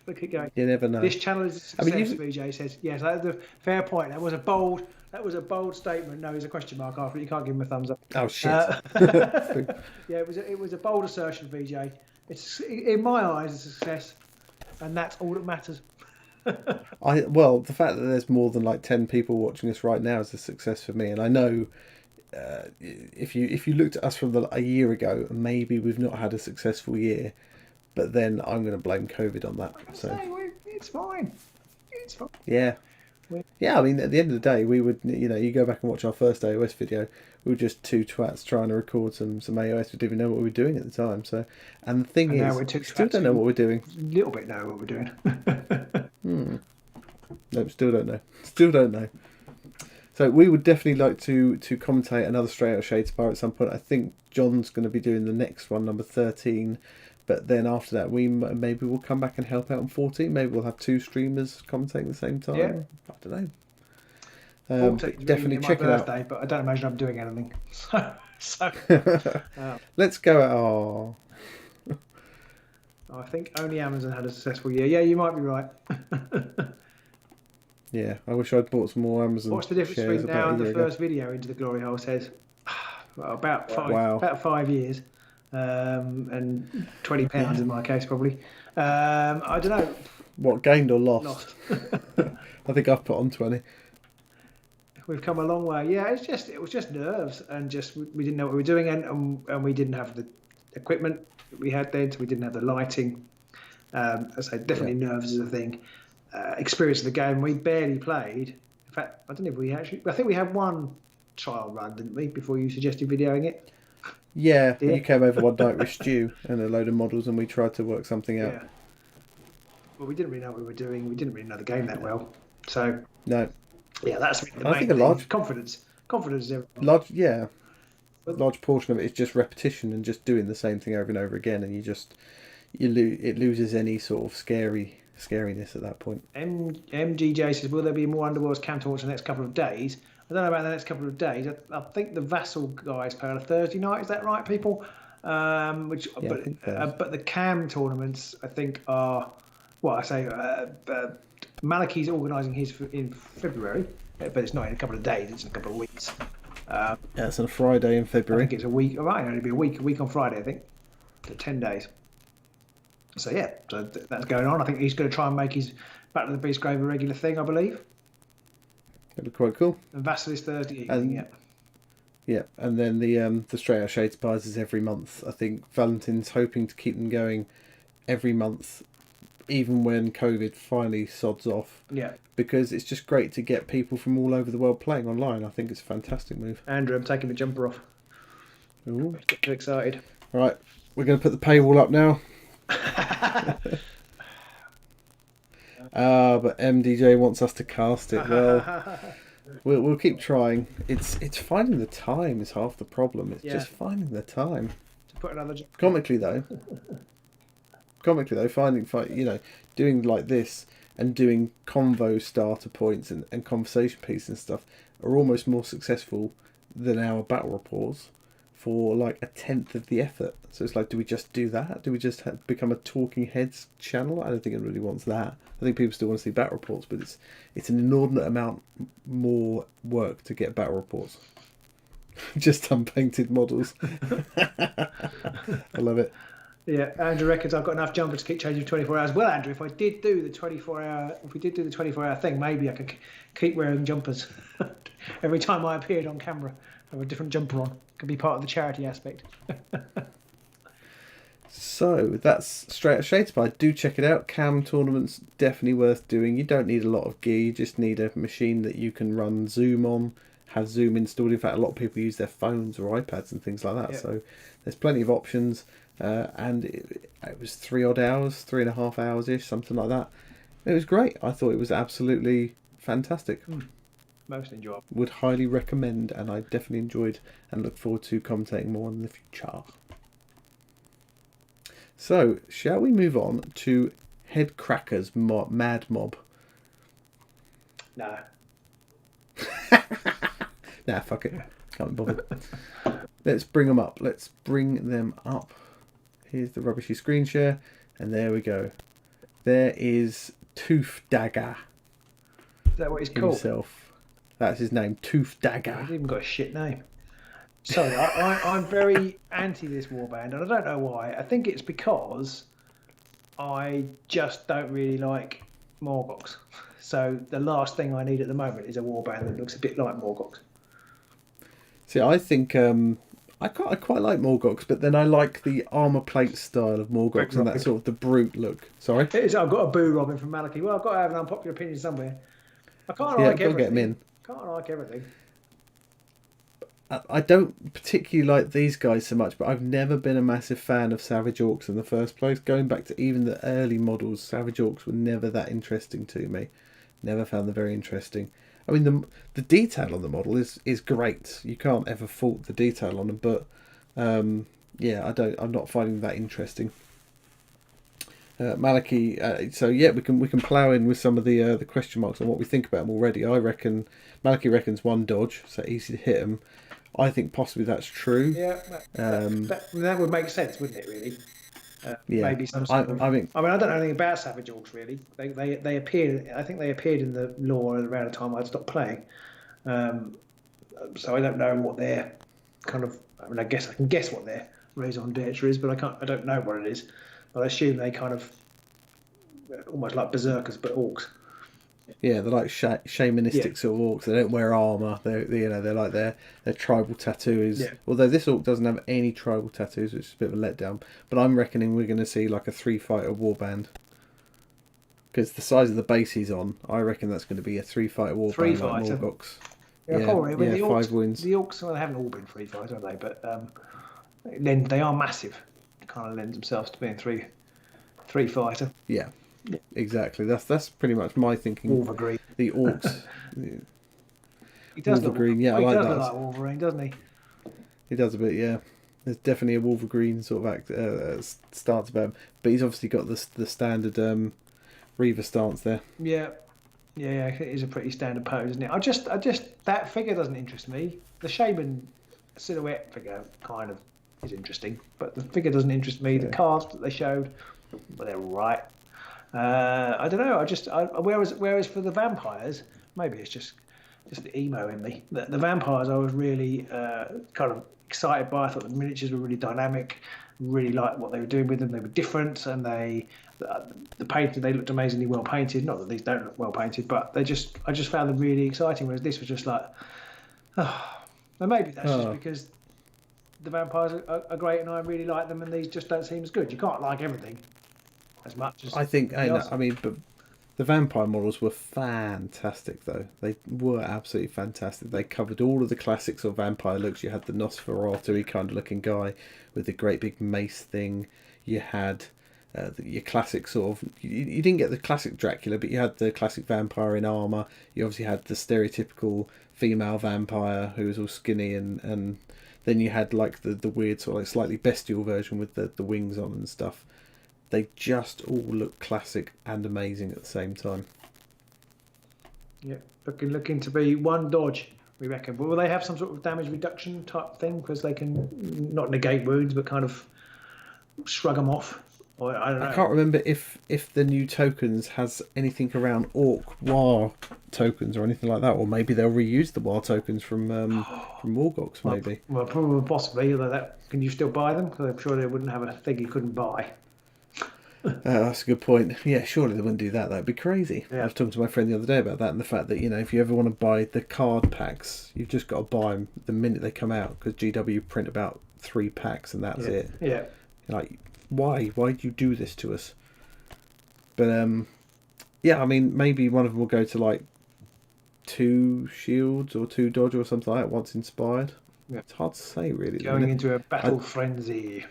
Look at going. You never know. This channel is a success, I mean, VJ says. Yes, that's a fair point. That was a bold statement. No, there's a question mark after it. You can't give him a thumbs up. Oh shit. Yeah, it was a bold assertion, VJ. It's in my eyes a success, and that's all that matters. Well, the fact that there's more than like 10 people watching us right now is a success for me. And I know if you looked at us from a year ago, maybe we've not had a successful year. But then I'm going to blame COVID on that. So It's fine. It's fine. yeah. Yeah, I mean, at the end of the day, we would, you go back and watch our first AOS video, we were just two twats trying to record some AOS. We didn't even know what we were doing at the time. So, and the thing is, we still don't know what we're doing. A little bit know what we're doing. No, still don't know. Still don't know. So we would definitely like to commentate another Straight Outta Shadespire at some point. I think John's going to be doing the next one, number 13. But then after that, maybe we'll come back and help out on 14. Maybe we'll have 2 streamers commentating at the same time. Yeah. I don't know. Definitely check it out. But I don't imagine I'm doing anything. So Let's go. I think only Amazon had a successful year. Yeah, you might be right. Yeah, I wish I'd bought some more Amazon. What's the difference shares between now and the ago. first video into the glory hole says? Well, about 5 Wow. about 5 years. And £20 in my case, probably. I don't know. What, gained or lost? Lost. I think I've put on 20. We've come a long way. Yeah, it was just nerves, and just we didn't know what we were doing, and we didn't have the equipment that we had then, so we didn't have the lighting. I say definitely nerves is a thing. Experience of the game, we barely played. In fact, I don't know if we actually. I think we had one trial run, didn't we, before you suggested videoing it? Yeah, you came over one night with Stu and a load of models, and we tried to work something out. Yeah. Well, we didn't really know what we were doing. We didn't really know the game that well. So No. yeah, that's really the I main think a thing. large Confidence is everything. large portion of it is just repetition and just doing the same thing over and over again, and it loses any sort of scariness at that point. MGJ says, will there be more Underworlds Cam talks in the next couple of days? I don't know about the next couple of days. I think the Vassal guys play on a Thursday night. Is that right, people? I think so. But the Cam tournaments, I think, are Malachi's organising his in February, but it's not in a couple of days. It's in a couple of weeks. Yeah, it's on a Friday in I February. think it's a week. It might only be a week on Friday. I think, so 10 days. So yeah, that's going on. I think he's going to try and make his Battle of the Beastgrave a regular thing, I believe. It'd be quite cool. And Vassal is Thursday evening, yeah. Yeah, and then the Straight Outta Shadespires is every month. I think Valentin's hoping to keep them going every month, even when COVID finally sods off. Yeah. Because it's just great to get people from all over the world playing online. I think it's a fantastic move. Andrew, I'm taking the jumper off. Ooh. Get too excited. All right, we're going to put the paywall up now. But MDJ wants us to cast it. Well, we'll keep trying. It's finding the time is half the problem. It's just finding the time. To put another. Comically though, finding doing like this and doing convo starter points and conversation pieces and stuff are almost more successful than our battle reports for like a tenth of the effort. So it's like, do we just do that? Do we just become a talking heads channel? I don't think it really wants that. I think people still want to see battle reports, but it's an inordinate amount more work to get battle reports. Just unpainted models. I love it. Yeah, Andrew reckons I've got enough jumpers to keep changing for 24 hours. Well, Andrew, if we did do the 24-hour thing, maybe I could keep wearing jumpers every time I appeared on camera. I have a different jumper on. Could be part of the charity aspect. So that's Straight Outta Shadespire. Do check it out. Cam tournaments definitely worth doing. You don't need a lot of gear. You just need a machine that you can run Zoom on, have Zoom installed. In fact, a lot of people use their phones or iPads and things like that. Yep. So there's plenty of options. And it was 3.5 hours ish, something like that. It was great. I thought it was absolutely fantastic. Most enjoyable. Would highly recommend, and I definitely enjoyed and look forward to commentating more in the future. So, shall we move on to Headcrackers Mad Mob? No. Nah, fuck it. Can't be bothered. Let's bring them up. Here's the rubbishy screen share, and there we go. There is Tooth Dagger. Is that what he's called? Himself. That's his name, Tooth Dagger. He's even got a shit name. Sorry, I'm very anti this warband, and I don't know why. I think it's because I just don't really like Morgox. So the last thing I need at the moment is a warband that looks a bit like Morgox. See, I think I quite like Morgox, but then I like the armor plate style of Morgox and that sort of the brute look. Sorry? It is, I've got a boo Robin from Maliki. Well, I've got to have an unpopular opinion somewhere. I can't like everything. Get him in. Can't like everything. I don't particularly like these guys so much, but I've never been a massive fan of Savage Orcs in the first place. Going back to even the early models, Savage Orcs were never that interesting to me. Never found them very interesting. I mean, the detail on the model is great. You can't ever fault the detail on them, but yeah, I'm not finding that interesting. Maliki, so yeah, we can plough in with some of the question marks on what we think about them already. I reckon Maliki reckons one dodge, so easy to hit them. I think possibly that's true. Yeah, that would make sense, wouldn't it? Really? Yeah. Maybe some sort of. I don't know anything about Savage Orcs really. They appeared. I think they appeared in the lore around the time I'd stopped playing. So I don't know what their kind of. I mean, I guess I can guess what their raison d'être is, but I don't know what it is. But I assume they kind of almost like berserkers, but orcs. Yeah, they're like shamanistic sort of orcs. They don't wear armor. They're like their tribal tattoo is. Yeah. Although this orc doesn't have any tribal tattoos, which is a bit of a letdown. But I'm reckoning we're going to see like a 3-fighter warband. Because the size of the base he's on, I reckon that's going to be a 3-fighter warband like Morgox. Yeah, probably. I mean, the orcs, 5 wins. The orcs, well, they haven't all been 3-fighters, have they? But then they are massive. Kind of lends themselves to being 3-fighter. Yeah. Exactly. That's pretty much my thinking. Wolverine. The orcs. He does Wolverine. He I like does that. look like Wolverine, doesn't he? He does a bit. Yeah. There's definitely a Wolverine sort of stance about him, but he's obviously got the standard Reaver stance there. Yeah. It is a pretty standard pose, isn't it? I just that figure doesn't interest me. The Shaman silhouette figure kind of is interesting, but the figure doesn't interest me. The cards that they showed, well, they're all right. I don't know. Whereas for the vampires, maybe it's just the emo in me. The vampires, I was really kind of excited by. I thought the miniatures were really dynamic. Really liked what they were doing with them. They were different, and the painting, they looked amazingly well painted. Not that these don't look well painted, but I just found them really exciting. Whereas this was just like, oh. And maybe that's just because the vampires are great, and I really like them, and these just don't seem as good. You can't like everything as much as I think. I mean, but the vampire models were fantastic, though. They were absolutely fantastic. They covered all of the classics of vampire looks. You had the Nosferatu kind of looking guy with the great big mace thing. You had your classic sort of. You didn't get the classic Dracula, but you had the classic vampire in armor. You obviously had the stereotypical female vampire who was all skinny, and then you had like the weird sort of like slightly bestial version with the wings on and stuff. They just all look classic and amazing at the same time. Yeah, looking to be one dodge, we reckon. But will they have some sort of damage reduction type thing, because they can not negate wounds but kind of shrug them off? Or I don't know. I can't remember if the new tokens has anything around Orc War tokens or anything like that, or maybe they'll reuse the War tokens from Morgox, maybe. Well, probably possibly. Although can you still buy them? Because I'm sure they wouldn't have a thing you couldn't buy. That's a good point. Yeah, surely they wouldn't do that. That'd be crazy. Yeah. I was talking to my friend the other day about that, and the fact that, if you ever want to buy the card packs, you've just got to buy them the minute they come out, because GW print about 3 packs and that's it. Yeah. Like, Why? Why do you do this to us? But yeah, I mean, maybe one of them will go to like 2 shields or 2 dodge or something like that once inspired. Yeah. It's hard to say, really. Going into a battle frenzy.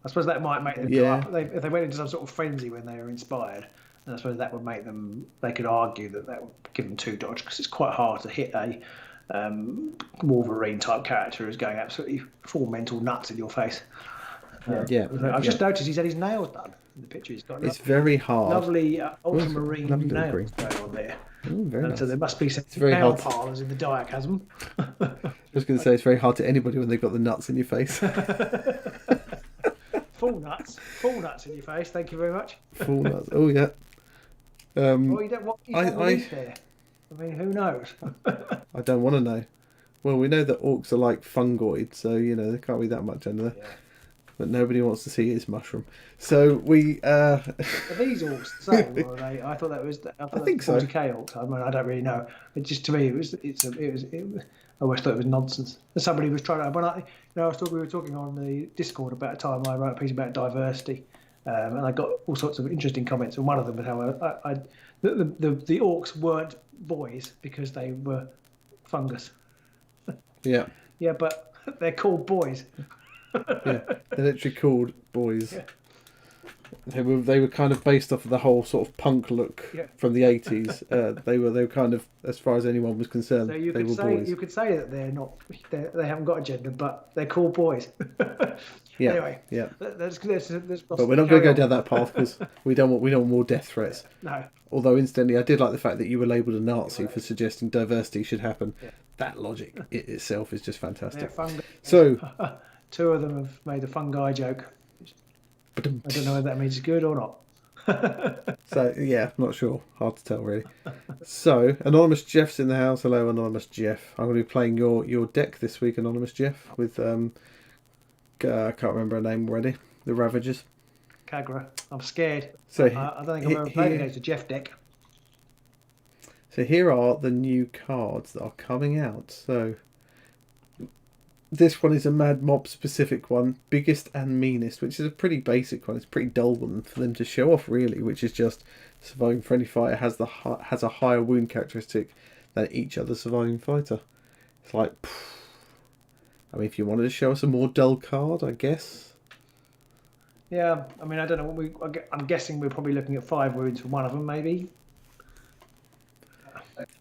I suppose that might make them go up. If they went into some sort of frenzy when they were inspired, then I suppose that would make them. They could argue that would give them 2 dodge, because it's quite hard to hit a Wolverine type character who's going absolutely full mental nuts in your face. I've just noticed he's had his nails done in the picture. He's got it's very hard. Lovely ultramarine nails going on there. Very nice. So there must be some very nail hard parlours in the Diachasm. I was going to say it's very hard to anybody when they've got the nuts in your face. Full nuts in your face. Thank you very much. Full nuts. Oh yeah. Well, you don't want there. I mean, who knows? I don't want to know. Well, we know that orcs are like fungoid, so there can't be that much under there. Yeah. But nobody wants to see his mushroom. So we. Are these orcs the same? Or are they? I thought that was. I think so. 40k orcs. I mean, I don't really know. It just to me, it was. I always thought it was nonsense. And somebody was trying to. We were talking on the Discord about a time I wrote a piece about diversity, and I got all sorts of interesting comments. And one of them was how the orcs weren't boys because they were fungus. Yeah. Yeah, but they're called boys. Yeah, they're literally called boys. Yeah. They were kind of based off of the whole sort of punk look from the 80s. They were kind of, as far as anyone was concerned, so they were boys. You could say that they haven't got a gender, but they're called boys. Yeah. Anyway. Yeah. Let's but we're not going to go down that path because we don't want more death threats. No. Although incidentally, I did like the fact that you were labelled a Nazi for suggesting diversity should happen. Yeah. That logic itself is just fantastic. So. 2 of them have made a fungi joke. I don't know whether that means it's good or not. So, yeah, not sure. Hard to tell, really. So, Anonymous Jeff's in the house. Hello, Anonymous Jeff. I'm going to be playing your deck this week, Anonymous Jeff, with, I can't remember her name already, the Ravagers. Kagra. I'm scared. So, I don't think I've ever played against a Jeff deck. So, here are the new cards that are coming out. So, this one is a Mad Mob specific one, biggest and meanest, which is a pretty basic one. It's a pretty dull one for them to show off, really, which is just surviving friendly fighter has a higher wound characteristic than each other surviving fighter. It's like, I mean, if you wanted to show us a more dull card, I guess. Yeah, I mean, I don't know. I'm guessing we're probably looking at 5 wounds for one of them, maybe.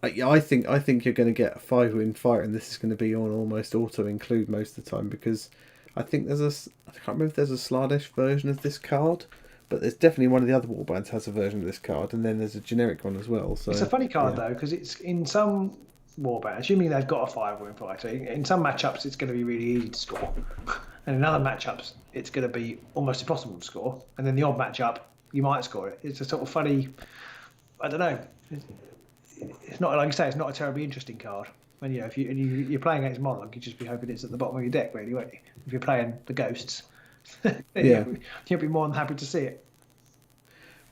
I think you're going to get a 5 wound fighter, and this is going to be on almost auto include most of the time, because I think I can't remember if there's a Sladesh version of this card, but there's definitely one of the other warbands has a version of this card, and then there's a generic one as well. So it's a funny card though, because it's in some warband, assuming they've got a 5 wound fighter. In some matchups, it's going to be really easy to score, and in other matchups, it's going to be almost impossible to score. And then the odd matchup, you might score it. It's a sort of funny. I don't know. It's not, like I say, it's not a terribly interesting card. When if you're playing against Monarch, you'd just be hoping it's at the bottom of your deck, really, won't you? If you're playing the ghosts, you'll be more than happy to see it.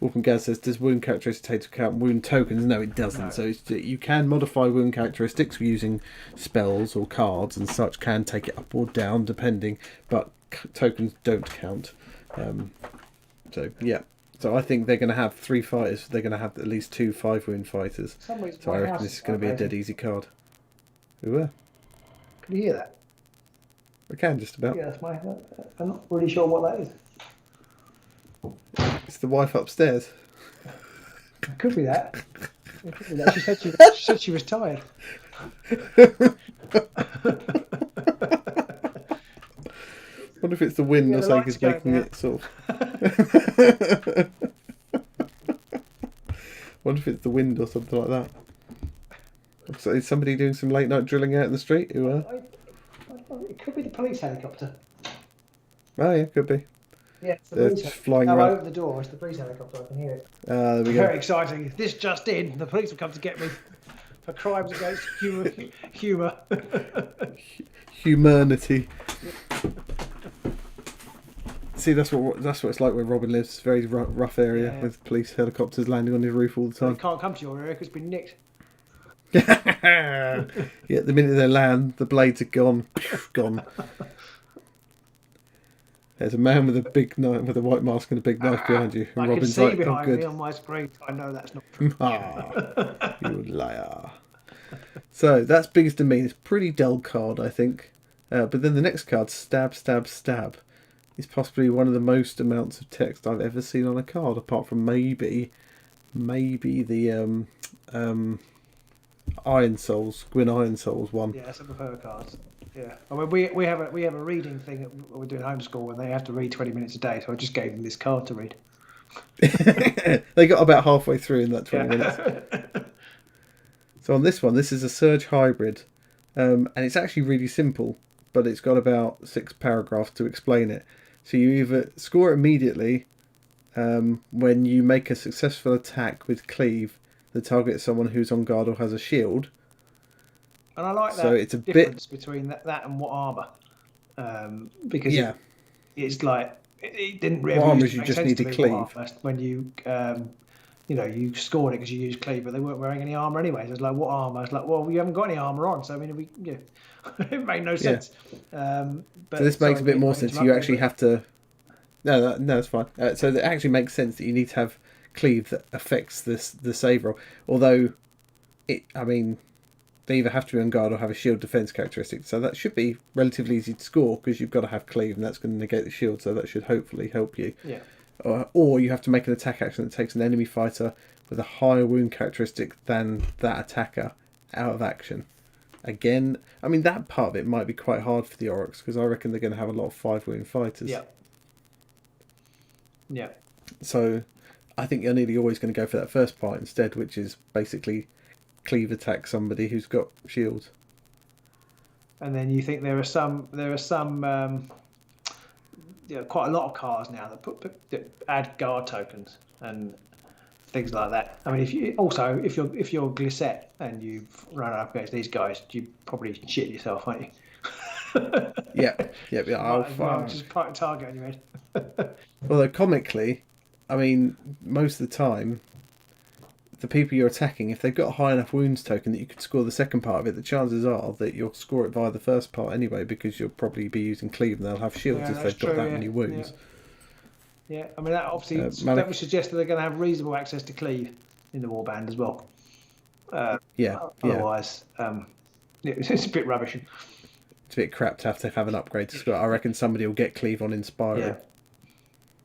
Wolfen Gaz says, does wound characteristics take into account wound tokens? No, it doesn't. No. So you can modify wound characteristics using spells or cards, and such can take it up or down depending, but tokens don't count. So yeah. So I think they're going to have 3 fighters. They're going to have at least 2 5-wound fighters. So I reckon this is going to be a dead easy card. Ooh. Can you hear that? I can, just about. Yeah, that's my. I'm not really sure what that is. It's the wife upstairs. It could be that. It could be that. She said she was tired. I wonder if it's the wind or something is making it sort of. Wonder if it's the wind or something like that. So is somebody doing some late night drilling out in the street? It could be the police helicopter. Oh yeah, could be. Yeah, it's the they're police flying around. I opened the door. It's the police helicopter. I can hear it. There we go. Very exciting. This just in. The police have come to get me for crimes against humour. Humanity. See, that's what it's like where Robin lives. It's a very rough area with police helicopters landing on his roof all the time. They can't come to your area because it's been nicked. Yeah, the minute they land, the blades are gone. Gone. There's a man with a big knife, with a white mask and a big knife behind you. And I can Robin's see like, "Oh, behind me good." on my screen. I know that's not true. Ah, you liar. So that's biggest and mean. It's a pretty dull card, I think. But then the next card, Stab, Stab, Stab, is possibly one of the most amounts of text I've ever seen on a card, apart from maybe the Iron Souls, Gwyn Iron Souls one. Yeah, some of her cards. Yeah, I mean, we have a reading thing that we're doing homeschool, and they have to read 20 minutes a day. So I just gave them this card to read. They got about halfway through in that 20 minutes. Yeah. So on this one, this is a Surge Hybrid, and it's actually really simple, but it's got about 6 paragraphs to explain it. So you either score immediately when you make a successful attack with Cleave that targets someone who's on guard or has a shield. And I like that So it's a difference between that and what armor, because Yeah. it's like it didn't really What armors make you just sense need to to me cleave. what armor when you you scored it because you used cleave, but they weren't wearing any armor anyway. So it's like, what armor? It's like, well, you haven't got any armor on, so I mean, it made no sense. But So this makes a bit more sense. You actually have. have to... No, it's fine. So it actually makes sense that you need to have Cleave that affects the save roll. Although, they either have to be on guard or have a shield defense characteristic. So that should be relatively easy to score because you've got to have Cleave and that's going to negate the shield. So that should hopefully help you. Yeah. Or you have to make an attack action that takes an enemy fighter with a higher wound characteristic than that attacker out of action. Again, that part of it might be quite hard for the Aurochs because I reckon they're going to have a lot of 5 wound fighters. Yeah. Yeah. So I think you're nearly always going to go for that first part instead, which is basically Cleave attack somebody who's got shields. And then you think there are some quite a lot of cards now that add guard tokens and things like that. I mean, if you're Glissette and you've run up against these guys, you probably shit yourself, aren't you? Yeah. Oh, well, just put a target on your head. Although comically, most of the time, the people you're attacking, if they've got a high enough wounds token that you could score the second part of it, the chances are that you'll score it via the first part anyway, because you'll probably be using Cleave and they'll have shields if they've got that many wounds. Yeah, that obviously that would suggest that they're going to have reasonable access to Cleave in the warband as well. Otherwise, it's a bit rubbish. It's a bit crap to have an upgrade to score. I reckon somebody will get Cleave on Inspire. Yeah.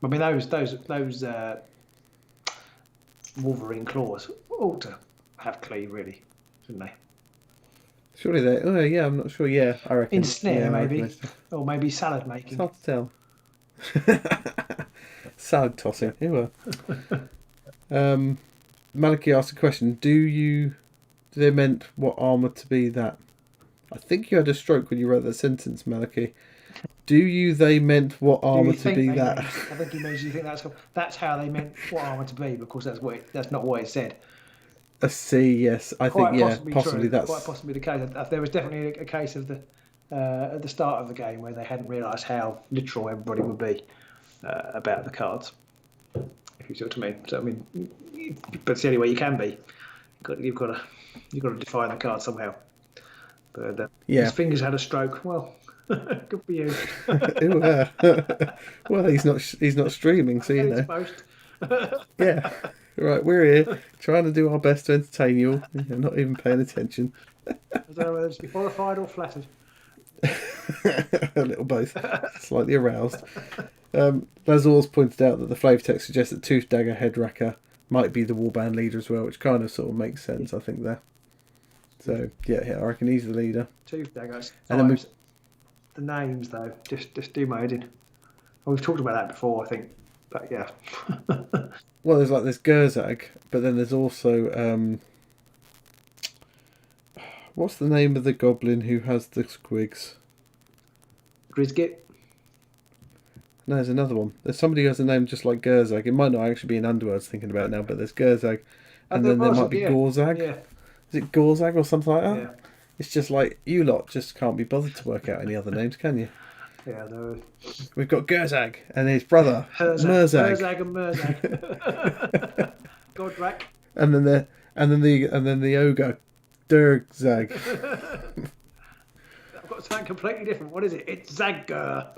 Those Wolverine claws ought to have Cleave, really, shouldn't they? Surely they... Oh, yeah, I'm not sure. Yeah, I reckon. In snare, maybe. So. Or maybe salad making. It's hard to tell. Salad tossing. Ew. Maliki asked a question. Do they meant what armour to be that? I think you had a stroke when you wrote that sentence, Maliki. They meant what armour to be that? I think he means you think that's how they meant what armour to be, because that's not what it said. A C, yes. I think, possibly that's... Quite possibly the case. There was definitely a case of at the start of the game where they hadn't realised how literal everybody would be about the cards, if you see what I mean. So, but it's the only way you can be. You've got to define the card somehow. But his fingers had a stroke. Well, good for you. Well, he's not streaming, so you know. Most. Yeah, right. We're here trying to do our best to entertain you all. You're not even paying attention. I don't know whether to be horrified or flattered. A little both. Slightly aroused. Lazor's pointed out that the flavor text suggests that Tooth Dagger Hedkrakka might be the warband leader as well, which kind of sort of makes sense, I think, there. So yeah, I reckon he's the leader. Tooth Daggers. And then the names though, just do my head in. Well, we've talked about that before, I think. But yeah. Well, there's Gerzag, but then there's also what's the name of the goblin who has the squigs? Grizgit. No, there's another one. There's somebody who has a name just like Gerzag. It might not actually be in Underworlds thinking about it now, but there's Gerzag, and then there might be Gorzag. Yeah. Is it Gorzag or something like that? Yeah. It's just like, you lot just can't be bothered to work out any other names, can you? Yeah, We've got Gerzag and his brother Merzag. Herzag and Merzag. Godrak. And then the ogre Durgzag. I've got got something completely different. What is it? It's Zagger.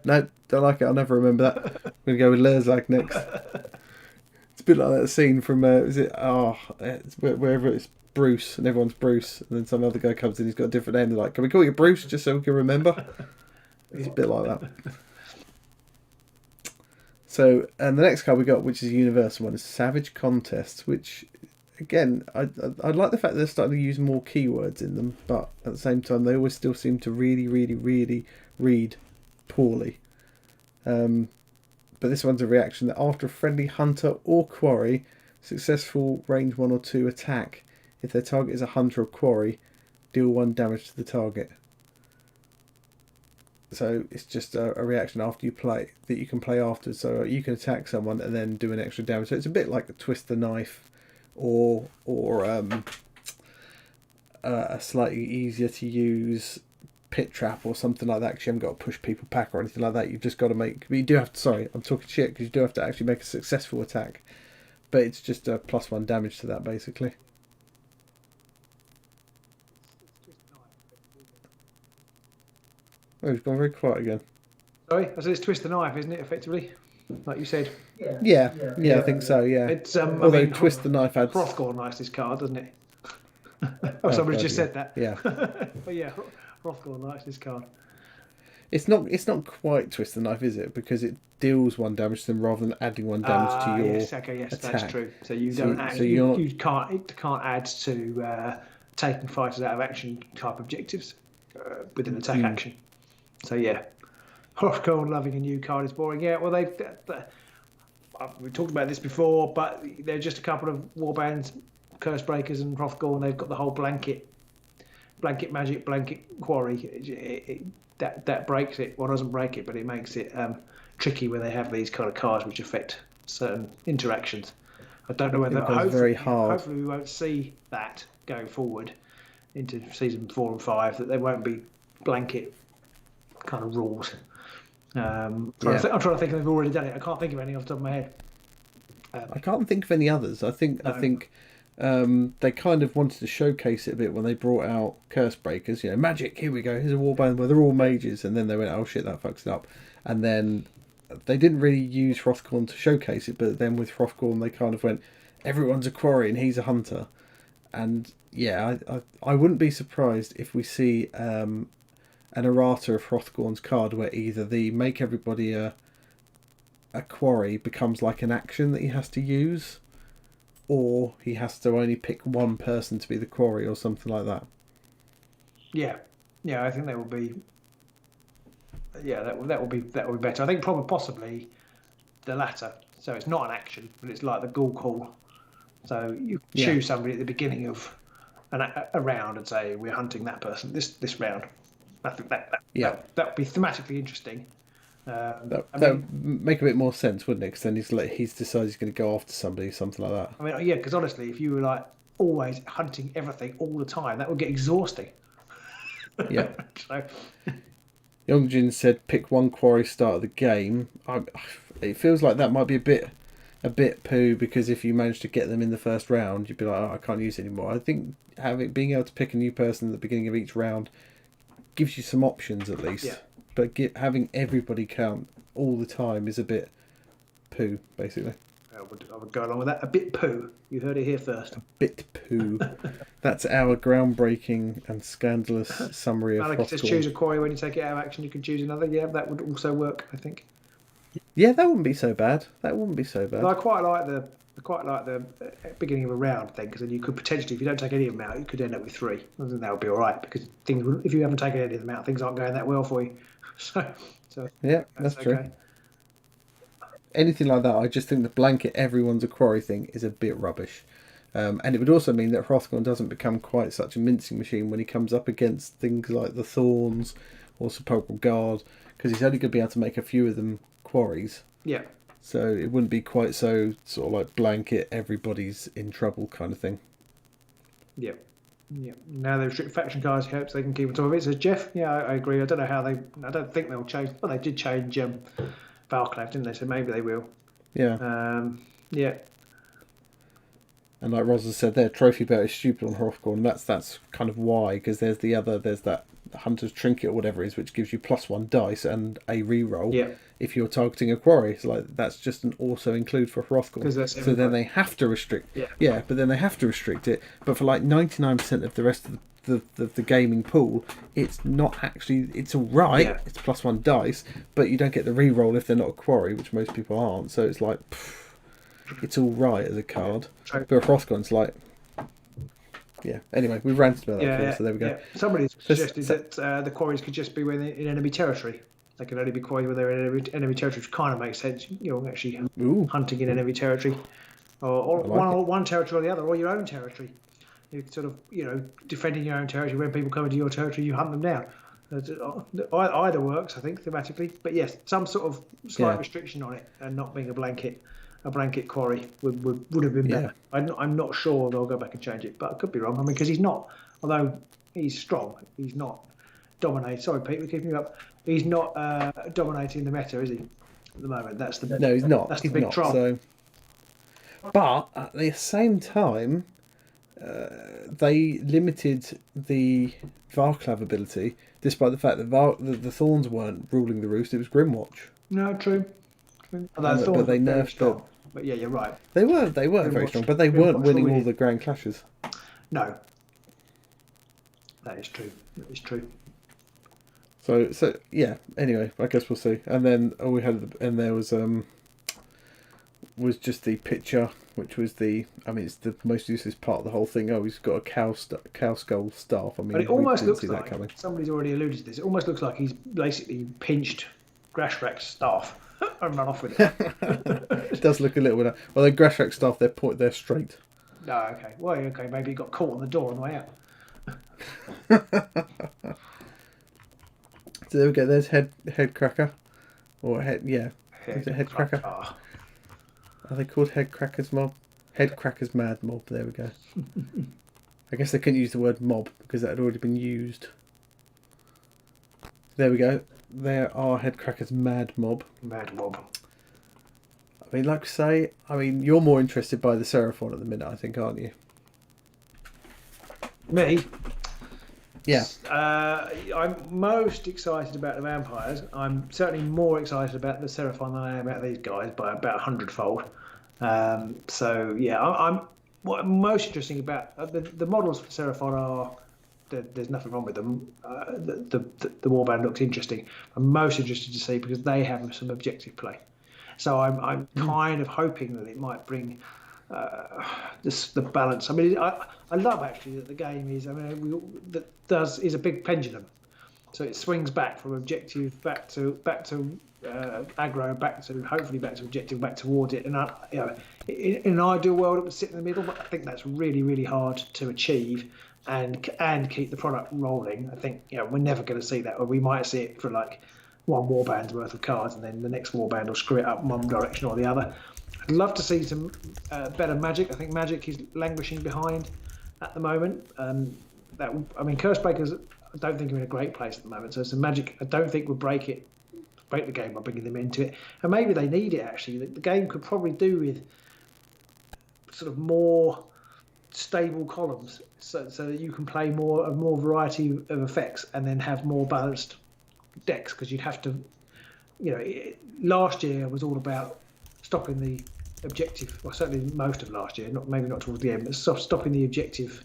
No, don't like it. I'll never remember that. I'm going to go with Lerzag next. It's a bit like that scene from, is it, it's wherever it's Bruce, and everyone's Bruce, and then some other guy comes in, he's got a different name, they're like, can we call you Bruce, just so we can remember? It's a bit like that. So, and the next card we got, which is a universal one, is Savage Contests, which, again, I like the fact that they're starting to use more keywords in them, but at the same time, they always still seem to really, really, really read poorly. But this one's a reaction that after a friendly hunter or quarry successful range 1 or 2 attack, if their target is a hunter or quarry, deal 1 damage to the target. So it's just a reaction after you play that you can play after. So you can attack someone and then do an extra damage. So it's a bit like a twist the knife, or a slightly easier to use pit trap or something like that, because you haven't got to push people back or anything like that. You've just got to make, but you do have to, sorry, I'm talking shit, because you do have to actually make a successful attack, but it's just a +1 damage to that basically. Oh, he's gone very quiet again. Sorry, I said it's twist the knife, isn't it? Effectively, like you said. Yeah, I think so. Yeah. It's although twist the knife adds. Hrothgorn likes this card, doesn't it? Somebody just said that. Yeah. But yeah, Hrothgorn likes this card. It's not quite twist the knife, is it? Because it deals 1 damage to them rather than adding 1 damage to your yes, attack. that's true. So you don't add, so you can't add to taking fighters out of action type objectives with an attack action. So yeah, Hrothgorn loving a new card is boring. Yeah, well we talked about this before, but they're just a couple of warbands, Curse Breakers and Hrothgorn. They've got the whole blanket magic, blanket quarry. That breaks it. Well, doesn't break it, but it makes it tricky when they have these kind of cards which affect certain interactions. I don't know whether. Very hard. Hopefully, we won't see that going forward into season 4 and 5. That there won't be blanket kind of rules. I'm trying to think if they've already done it. I can't think of any off the top of my head. I can't think of any others. I think they kind of wanted to showcase it a bit when they brought out Curse Breakers. Magic. Here we go. Here's a warband where they're all mages, and then they went, oh shit, that fucks it up. And then they didn't really use Hrothgorn to showcase it, but then with Hrothgorn they kind of went, everyone's a quarry and he's a hunter. And yeah, I wouldn't be surprised if we see an errata of Hrothgorn's card where either the make everybody a quarry becomes like an action that he has to use, or he has to only pick 1 person to be the quarry or something like that. Yeah, I think that will be. Yeah, that will be better. I think probably possibly the latter. So it's not an action, but it's like the ghoul call. So you choose somebody at the beginning of a round and say we're hunting that person this round. I think that would be thematically interesting. That would make a bit more sense, wouldn't it? Because then he's decided he's going to go after somebody, something like that. I mean, yeah, because honestly, if you were like always hunting everything all the time, that would get exhausting. Yeah. So. Youngjin said, "Pick 1 quarry start of the game." It feels like that might be a bit poo, because if you manage to get them in the first round, you'd be like, oh, I can't use it anymore. I think being able to pick a new person at the beginning of each round gives you some options at least. Yeah. But having everybody count all the time is a bit poo, basically. I would go along with that. A bit poo. You heard it here first. A bit poo. That's our groundbreaking and scandalous summary of Hrothgorn. Just choose a quarry when you take it out of action. You can choose another. Yeah, that would also work, I think. Yeah, that wouldn't be so bad. I quite like the beginning of a round thing, because then you could potentially, if you don't take any of them out, you could end up with 3. I think that would be all right, because if you haven't taken any of them out, things aren't going that well for you. So yeah, that's true. Okay. Anything like that, I just think the blanket everyone's a quarry thing is a bit rubbish. And it would also mean that Hrothgorn doesn't become quite such a mincing machine when he comes up against things like the Thorns or Sepulchral Guard, because he's only going to be able to make a few of them quarries. Yeah. So it wouldn't be quite so sort of like blanket everybody's in trouble kind of thing. Yeah. Yeah. Now they've strict faction cards. He hopes they can keep on top of it. Says Jeff. Yeah, I agree. I don't know how I don't think they'll change. Well, they did change Valclav, didn't they? So maybe they will. Yeah. Yeah. And like Roz has said there, trophy belt is stupid on Hrothgorn, and that's kind of why, because there's that Hunter's Trinket or whatever it is, which gives you +1 dice and a reroll if you're targeting a quarry. So like that's just an also include for Hrothgorn. So then they have to restrict. Yeah, but then they have to restrict it. But for like 99% of the rest of the gaming pool, it's not actually. It's all right. Yeah. It's +1 dice, but you don't get the reroll if they're not a quarry, which most people aren't. So it's like. It's all right as a card, but Hrothgorn's like, yeah. Anyway, we've ranted about that before, so there we go. Yeah. Somebody suggested that the quarries could just be when they're in enemy territory. They can only be quarries when they're in enemy territory, which kind of makes sense. You're actually hunting in enemy territory, or one territory or the other, or your own territory. You're sort of, defending your own territory. When people come into your territory, you hunt them down. Either works, I think, thematically. But yes, some sort of slight restriction on it, and not being a blanket quarry would have been better. I'm not sure they'll go back and change it, but I could be wrong. I mean, because he's not, although he's strong, he's not dominating. Sorry, Pete, we're keeping you up. He's not dominating the meta, is he? At the moment, no, he's not. That's the big trouble. But at the same time, they limited the Varklav ability, despite the fact that the Thorns weren't ruling the roost. It was Grimwatch. No, true. But they nerfed it. But yeah, you're right. They were very strong, but they weren't winning all the grand clashes. No, that is true. So yeah. Anyway, I guess we'll see. And then there was just the picture, which was it's the most useless part of the whole thing. Oh, he's got a cow skull staff. I mean, but it almost looks like somebody's already alluded to this. It almost looks like he's basically pinched Grashrak's staff. And run off with it. It does look a little bit. Well, the Grashrak staff, they're straight. Oh, okay. Well, okay. Maybe he got caught on the door on the way out. So there we go. There's Headcracker, or Headcracker. Are they called Headcrackers Mob? Headcrackers Mad Mob. There we go. I guess they couldn't use the word mob because that had already been used. There we go. There are Headcrackers Mad Mob. Mad Mob. I mean, like I say, you're more interested by the Seraphon at the minute, I think, aren't you? Me? Yeah. I'm most excited about the vampires. I'm certainly more excited about the Seraphon than I am about these guys by about 100-fold. So yeah, what I'm most interesting about the models for Seraphon are. There's nothing wrong with them. The warband looks interesting. I'm most interested to see because they have some objective play. So I'm kind of hoping that it might bring the balance. I mean, I love actually that the game is. Is a big pendulum. So it swings back from objective back to aggro, hopefully back to objective, back towards it. And in an ideal world, it would sit in the middle. But I think that's really, really hard to achieve. And keep the product rolling. I think we're never going to see that, or we might see it for like one warband's worth of cards, and then the next warband will screw it up one direction or the other. I'd love to see some better Magic. I think Magic is languishing behind at the moment. Cursebreakers, I don't think are in a great place at the moment. So some Magic, I don't think would break the game by bringing them into it. And maybe they need it actually. The game could probably do with sort of more stable columns, so that you can play more variety of effects and then have more balanced decks, because you'd have to, last year was all about stopping the objective, or certainly most of last year, maybe not towards the end, but stopping the objective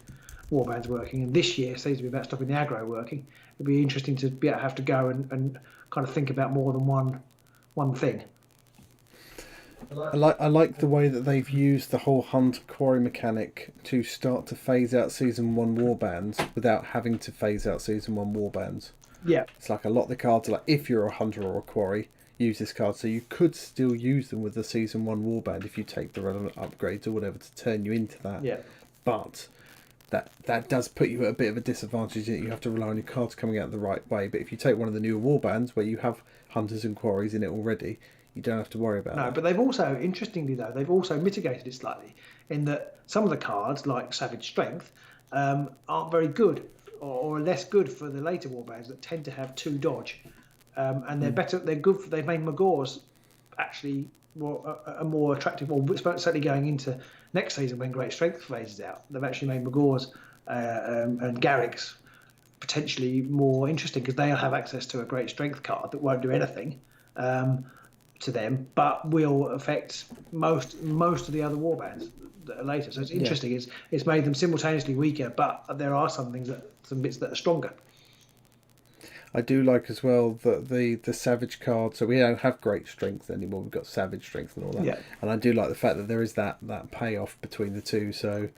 warbands working, and this year seems to be about stopping the aggro working. It'd be interesting to be able to have to go and kind of think about more than one thing. I like the way that they've used the whole hunt quarry mechanic to start to phase out Season 1 warbands without having to phase out Season 1 warbands. Yeah. It's like a lot of the cards are like, if you're a hunter or a quarry, use this card. So you could still use them with the Season 1 warband if you take the relevant upgrades or whatever to turn you into that. Yeah. But that does put you at a bit of a disadvantage. You have to rely on your cards coming out the right way. But if you take one of the newer warbands where you have hunters and quarries in it already, you don't have to worry about that. No, but they've also, interestingly though, mitigated it slightly in that some of the cards, like Savage Strength, aren't very good or less good for the later warbands that tend to have 2 dodge. And they're better. They're good. They've made Magors actually a more attractive, or certainly going into next season when Great Strength phases out. They've actually made Magor's and Garrick's potentially more interesting because they'll have access to a Great Strength card that won't do anything to them, but will affect most of the other warbands that are later. So it's interesting. It's made them simultaneously weaker, but there are some bits that are stronger. I do like as well that the Savage card, so we don't have Great Strength anymore, we've got Savage Strength and all that. Yeah. And I do like the fact that there is that payoff between the two, so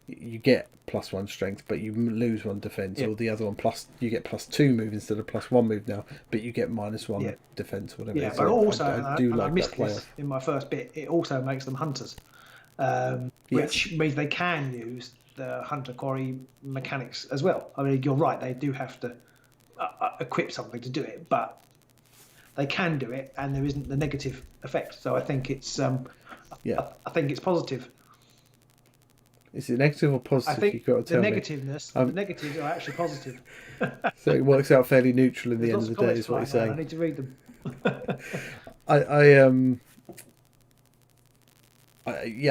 you get +1 strength, but you lose 1 defense, or the other one you get +2 move instead of +1 move now, but you get -1 defense, whatever. Yeah, so but also I do like missed that playoff. this in my first bit. It also makes them hunters, which means they can use the hunter quarry mechanics as well. I mean, you're right; they do have to equip something to do it, but they can do it, and there isn't the negative effect. So I think it's I think it's positive. Is it negative or positive? I think You've got to tell the me. negativeness, the negatives are actually positive. So it works out fairly neutral in the There's end of lots the day, is what you're flying saying. around. I need to read them.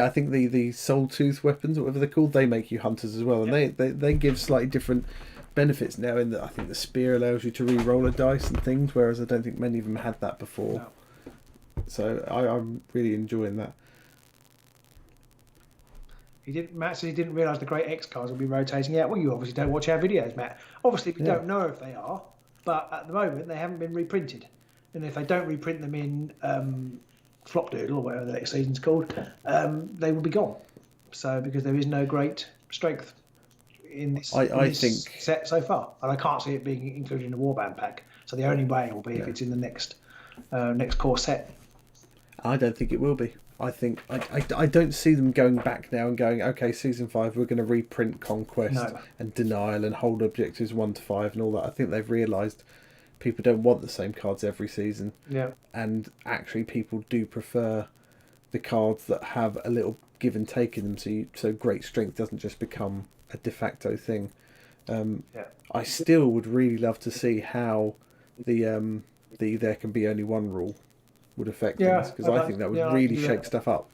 I think the soul tooth weapons, or whatever they're called, they make you hunters as well, and they give slightly different benefits now. In that I think the spear allows you to re-roll a dice and things, whereas I don't think many of them had that before. No. So I'm really enjoying that. Matt said he didn't realise the Great X cards would be rotating out. Well, you obviously don't watch our videos, Matt. Obviously, we don't know if they are, but at the moment they haven't been reprinted. And if they don't reprint them in Flopdoodle or whatever the next season's called, they will be gone. So because there is no Great Strength in this, think set so far, and I can't see it being included in the Warband pack. So the only way will be if it's in the next core set. I don't think it will be. I think I don't see them going back now and going, okay, season 5 we're going to reprint Conquest and Denial and hold objectives 1 to 5 and all that. I think they've realised people don't want the same cards every season. Yeah. And actually people do prefer the cards that have a little give and take in them, so Great Strength doesn't just become a de facto thing. I still would really love to see how the there can be only one rule would affect things, because I think that would really shake stuff up.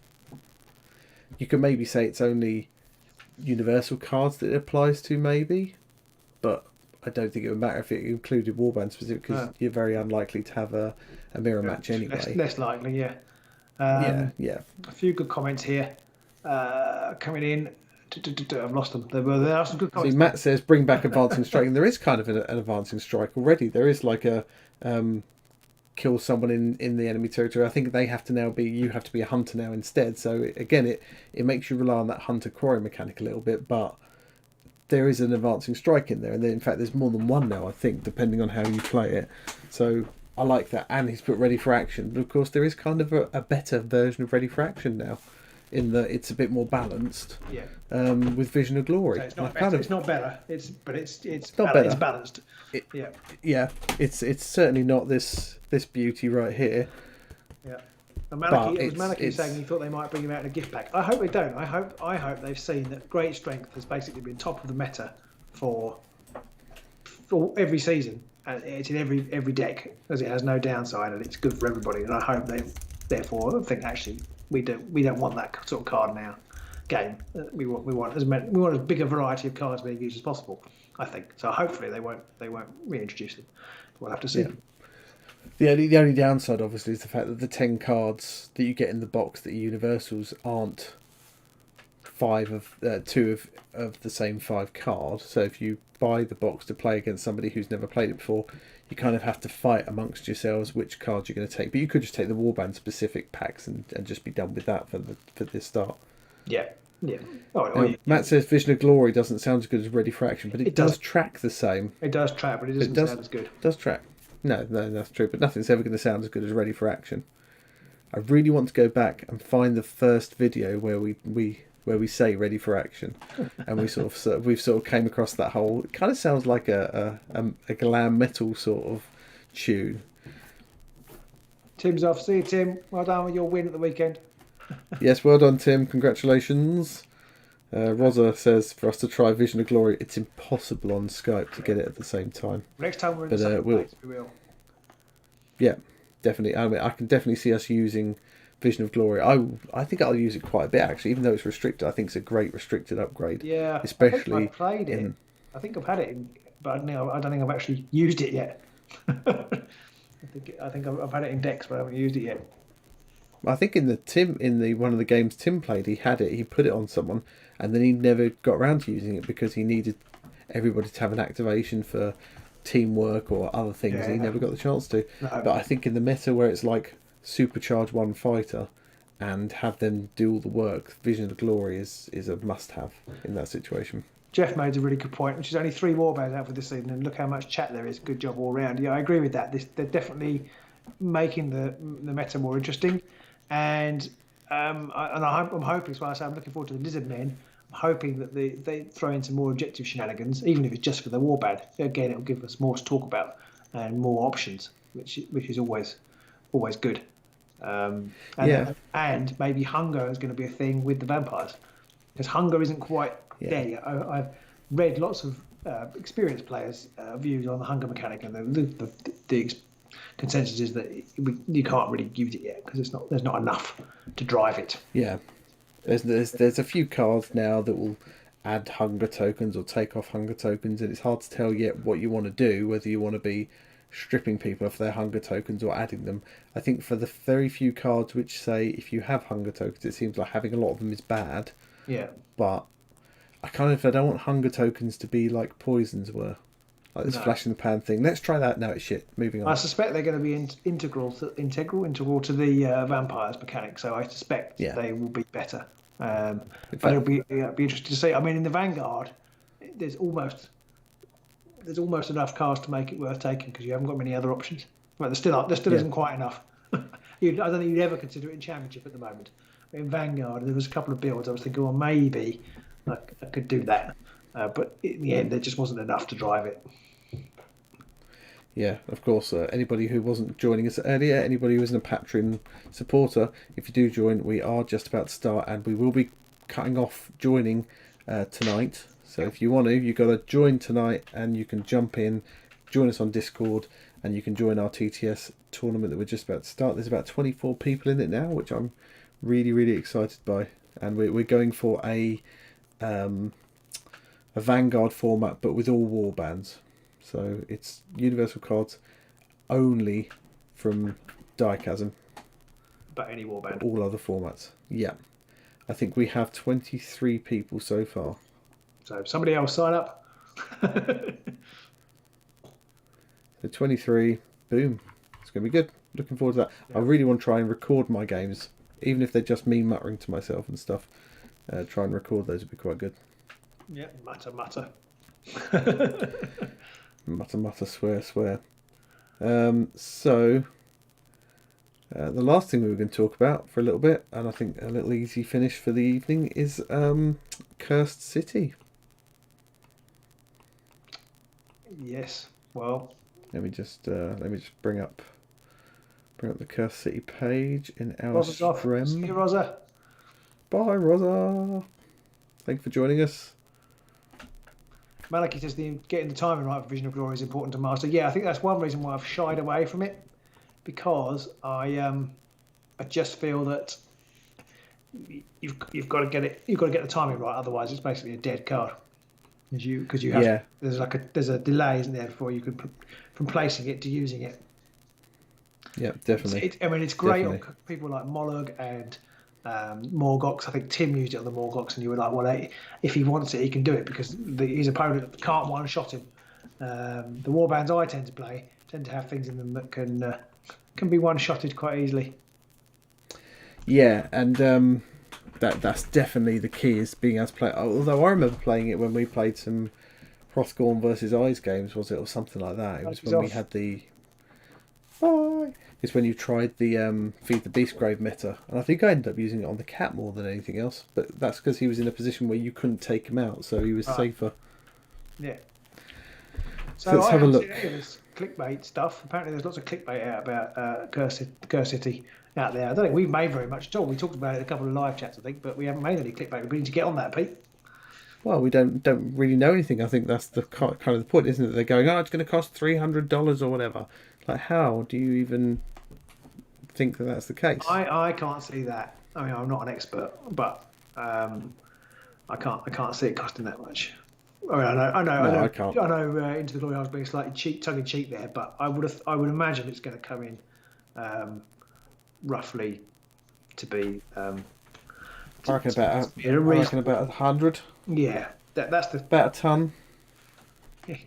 You could maybe say it's only universal cards that it applies to, maybe, but I don't think it would matter if it included Warband specific, because you're very unlikely to have a mirror match anyway. Less likely, yeah. A few good comments here coming in. I've lost them. There are some good comments. See, Matt says bring back advancing strike, and there is kind of an advancing strike already. There is like a kill someone in the enemy territory. I think they have to now be, you have to be a hunter now instead. So again, it makes you rely on that hunter quarry mechanic a little bit, but there is an advancing strike in there, and then, in fact there's more than one now, I think, depending on how you play it. So I like that. And he's put ready for action, but of course there is kind of a better version of ready for action now, in that it's a bit more balanced. With Vision of Glory. So it's not better. It's not better. It's not better. It's balanced. It's certainly not this beauty right here. Yeah. And Maliki saying he thought they might bring him out in a gift pack. I hope they don't. I hope they've seen that Great Strength has basically been top of the meta for every season, and it's in every deck, as it has no downside and it's good for everybody. And I hope they therefore think actually we don't want that sort of card in our game. We want as big a variety of cards being used as possible, I think. So hopefully they won't reintroduce them. We'll have to see. The only downside, obviously, is the fact that the 10 cards that you get in the box that are universals aren't 2 of the same 5 card. So if you buy the box to play against somebody who's never played it before, you kind of have to fight amongst yourselves which cards you're going to take. But you could just take the Warband specific packs and just be done with that for this start. Yeah. Matt says Vision of Glory doesn't sound as good as Ready for Action, but it does track the same. It does track, but it doesn't sound as good. It does track. No, that's true, but nothing's ever going to sound as good as Ready for Action. I really want to go back and find the first video where we say Ready for Action, and we've sort of came across that whole. It kind of sounds like a glam metal sort of tune. Tim's off. See you, Tim. Well done with your win at the weekend. Yes, well done, Tim. Congratulations. Rosa says for us to try Vision of Glory, it's impossible on Skype to get it at the same time. Next time we're in the same place, we will. Yeah, definitely. I mean, I can definitely see us using Vision of Glory. I think I'll use it quite a bit actually, even though it's restricted. I think it's a great restricted upgrade. Yeah, especially I think I've played it. I think I've had it, but I don't think I've actually used it yet. I think I've had it in decks, but I haven't used it yet. I think in the one of the games Tim played, he had it. He put it on someone, and then he never got around to using it because he needed everybody to have an activation for teamwork or other things. And he never got the chance to. No. But I think in the meta where it's like supercharge one fighter and have them do all the work, Vision of Glory is a must-have in that situation. Jeff made a really good point, which is only 3 warbands out for this season, and look how much chat there is. Good job all round. Yeah, I agree with that. They're definitely making the meta more interesting, and I'm hoping, as well as I'm looking forward to the Lizard Men. I'm hoping that they throw in some more objective shenanigans, even if it's just for the warband. Again, it'll give us more to talk about and more options, which is always good. And maybe hunger is going to be a thing with the vampires, because hunger isn't quite there yet. I've read lots of experienced players' views on the hunger mechanic, and the consensus is that you can't really use it yet because there's not enough to drive it. Yeah, there's a few cards now that will add hunger tokens or take off hunger tokens, and it's hard to tell yet what you want to do, whether you want to be stripping people of their hunger tokens or adding them. I think for the very few cards which say if you have hunger tokens, it seems like having a lot of them is bad. Yeah. But I don't want hunger tokens to be like poisons were. Like this flash in the pan thing. Let's try that. No, it's shit. Moving on. I suspect they're going to be integral to the vampires mechanic, so I suspect they will be better. But it'll be interesting to see. I mean, in the Vanguard, there's almost enough cards to make it worth taking because you haven't got many other options. But there still isn't quite enough. I don't think you'd ever consider it in Championship at the moment. But in Vanguard, there was a couple of builds I was thinking, well, maybe I could do that. But in the end, there just wasn't enough to drive it. Yeah, of course. Anybody who wasn't joining us earlier, anybody who isn't a Patreon supporter, if you do join, we are just about to start, and we will be cutting off joining tonight. So if you want to, you've got to join tonight, and you can jump in, join us on Discord, and you can join our TTS tournament that we're just about to start. There's about 24 people in it now, which I'm really, really excited by. And we're going for a Vanguard format, but with all warbands. So it's universal cards only from Chasm. But any warband. All other formats. Yeah. I think we have 23 people so far. So somebody else sign up. So 23. Boom. It's going to be good. Looking forward to that. Yeah. I really want to try and record my games. Even if they're just me muttering to myself and stuff. Try and record those would be quite good. Yeah, mutter. Mutter, swear. So, the last thing we were going to talk about for a little bit, and I think a little easy finish for the evening, is Cursed City. Yes. Well, let me just bring up the Cursed City page in our stream. See you, Rosa. Bye, Rosa. Thank you for joining us. Maliki says getting the timing right for Vision of Glory is important to master. Yeah, I think that's one reason why I've shied away from it, because I just feel that you've got to get it. You've got to get the timing right, otherwise it's basically a dead card. Because you have there's a delay, isn't there, before you can from placing it to using it. Yeah, definitely. It's great on people like Mollog and Morgox. I think Tim used it on the Morgox, and you were like, well, if he wants it, he can do it because his opponent can't one-shot him. The warbands I tend to play tend to have things in them that can be one-shotted quite easily. Yeah, and that's definitely the key, is being able to play. Although I remember playing it when we played some Hrothgorn versus Eyes games, was it, or something like that? It was when we had the. It's when you tried the Feed the Beastgrave meta, and I think I ended up using it on the cat more than anything else. But that's because he was in a position where you couldn't take him out, so he was safer. Yeah. So let's have a look. This clickbait stuff. Apparently, there's lots of clickbait out about Curse City out there. I don't think we've made very much at all. We talked about it in a couple of live chats, I think, but we haven't made any clickbait. We need to get on that, Pete. Well, we don't really know anything. I think that's the kind of the point, isn't it? They're going, it's going to cost $300 or whatever. Like, how do you even think that that's the case. I can't see that. I mean, I'm not an expert, but I can't see it costing that much. I mean, I know. I can't. I know. Into the Glory House being slightly tongue in cheek there, but I would imagine it's going to come in roughly to be. I reckon about 100. Yeah, that's the about a ton.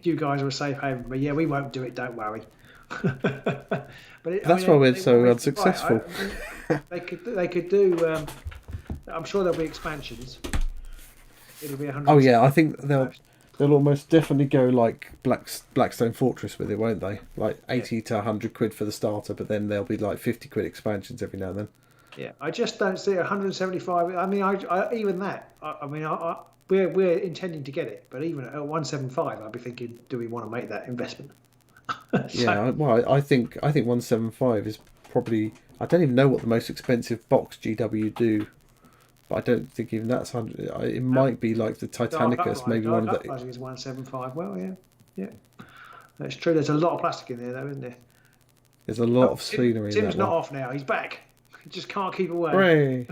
You guys are a safe haven, but yeah, we won't do it. Don't worry. But that's why we're so unsuccessful. They could do. I'm sure there'll be expansions. It'll be 100. Oh yeah, I think they'll almost definitely go like Blackstone Fortress with it, won't they? Like 80 to 100 quid for the starter, but then there'll be like 50 quid expansions every now and then. Yeah, I just don't see 175. I mean, I even that. We're intending to get it, but even at 175, I'd be thinking, do we want to make that investment? Yeah, well, I think 175 is probably. I don't even know what the most expensive box GW do, but I don't think even that's 100. It might be like the Titanicus, maybe one of the. I think it's 175. Well, yeah, that's true. There's a lot of plastic in there, though, isn't there? There's a lot of scenery. Tim's not off now. He's back. He just can't keep away. Hooray.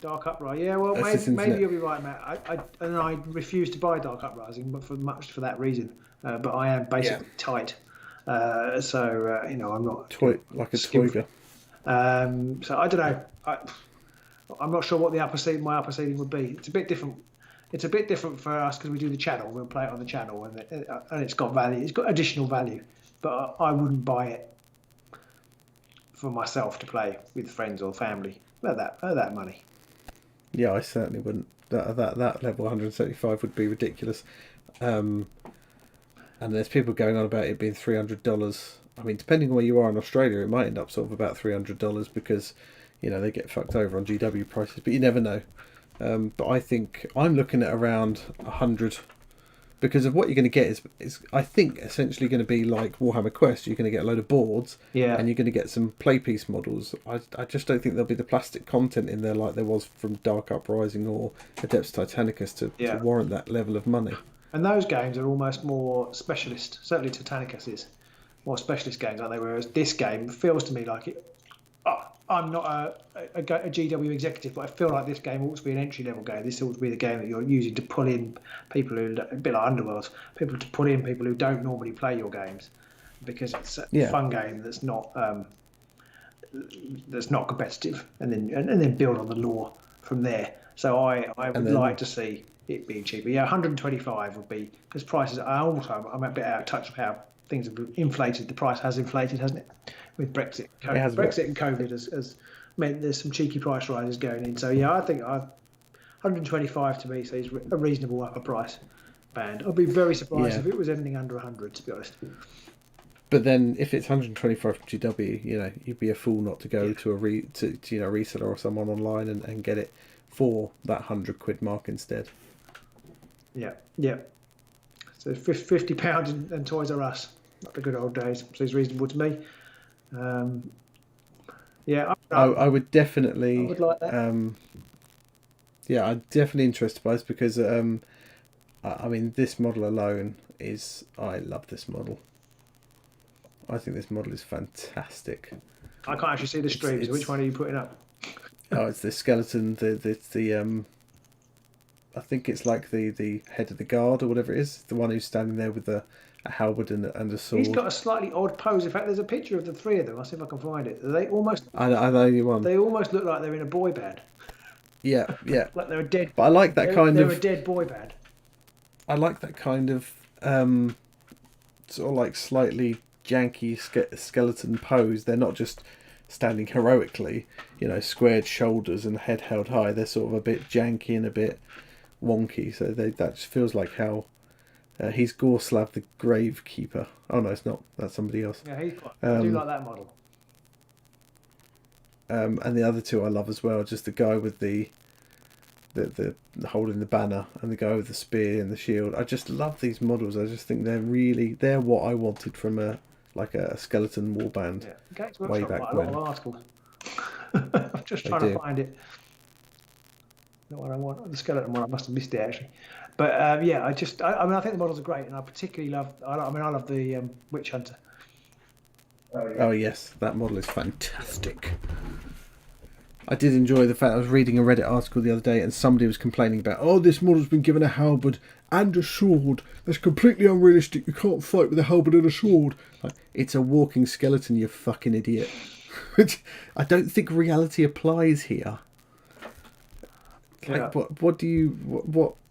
Dark Uprising. Yeah, well, maybe you'll be right, Matt. I refuse to buy Dark Uprising, but for that reason. But I am basically tight, so I'm not like a Twigger. So I don't know. I'm not sure what my upper seeding would be. It's a bit different. It's a bit different for us because we do the channel. We'll play it on the channel, and it's got value. It's got additional value, but I wouldn't buy it for myself to play with friends or family at that money. Yeah, I certainly wouldn't. That level 175 would be ridiculous. And there's people going on about it being $300. I mean, depending on where you are in Australia, it might end up sort of about $300 because, they get fucked over on GW prices. But you never know. But I think I'm looking at around 100 because of what you're going to get is I think essentially going to be like Warhammer Quest. You're going to get a load of boards, and you're going to get some play piece models. I just don't think there'll be the plastic content in there like there was from Dark Uprising or Adeptus Titanicus to warrant that level of money. And those games are almost more specialist. Certainly Titanicus is more specialist games, aren't they? Whereas this game feels to me like it. I'm not a GW executive, but I feel like this game ought to be an entry-level game. This ought to be the game that you're using to pull in people who, a bit like Underworlds, people who don't normally play your games, because it's a fun game that's not competitive, and then build on the lore from there. So I would like to see it being cheaper. Yeah, 125 would be, because prices are also. I'm a bit out of touch with how things have inflated. The price has inflated, hasn't it? With Brexit, Brexit and COVID has meant there's some cheeky price rises going in. So yeah, I think 125 to me seems a reasonable upper price band. I'd be very surprised if it was anything under 100, to be honest. But then, if it's 125 from GW, you'd be a fool not to go to a reseller or someone online and get it for that £100 mark instead. Yeah. So £50 in Toys R Us, not the good old days. Seems reasonable to me. I would definitely. I would like that. I'm definitely interested by this because this model alone is. I love this model. I think this model is fantastic. I can't actually see the streams. So which one are you putting up? It's the skeleton. The I think it's like the head of the guard or whatever it is. The one who's standing there with a halberd and a sword. He's got a slightly odd pose. In fact, there's a picture of the three of them. I'll see if I can find it. They almost. I know you one. They almost look like they're in a boy band. Yeah. Like they're a dead. But I like that kind of. They're a dead boy band. I like that kind of sort of like slightly janky skeleton pose. They're not just standing heroically, squared shoulders and head held high. They're sort of a bit janky and a bit wonky. So that just feels like how. He's Gorslav the Gravekeeper. Oh no, it's not. That's somebody else. Yeah, I do like that model. And the other two I love as well. Just the guy with the holding the banner and the guy with the spear and the shield. I just love these models. I just think they're what I wanted from a skeleton warband. Yeah, way back when. A lot of articles. I'm just trying to find it. Not what I want. The skeleton one. I must have missed it actually. But I think the models are great, and I particularly love. I love the Witch Hunter. Oh yes, that model is fantastic. I did enjoy the fact I was reading a Reddit article the other day and somebody was complaining about, oh, this model's been given a halberd and a sword. That's completely unrealistic. You can't fight with a halberd and a sword. Like, it's a walking skeleton, you fucking idiot. I don't think reality applies here. Like, what do you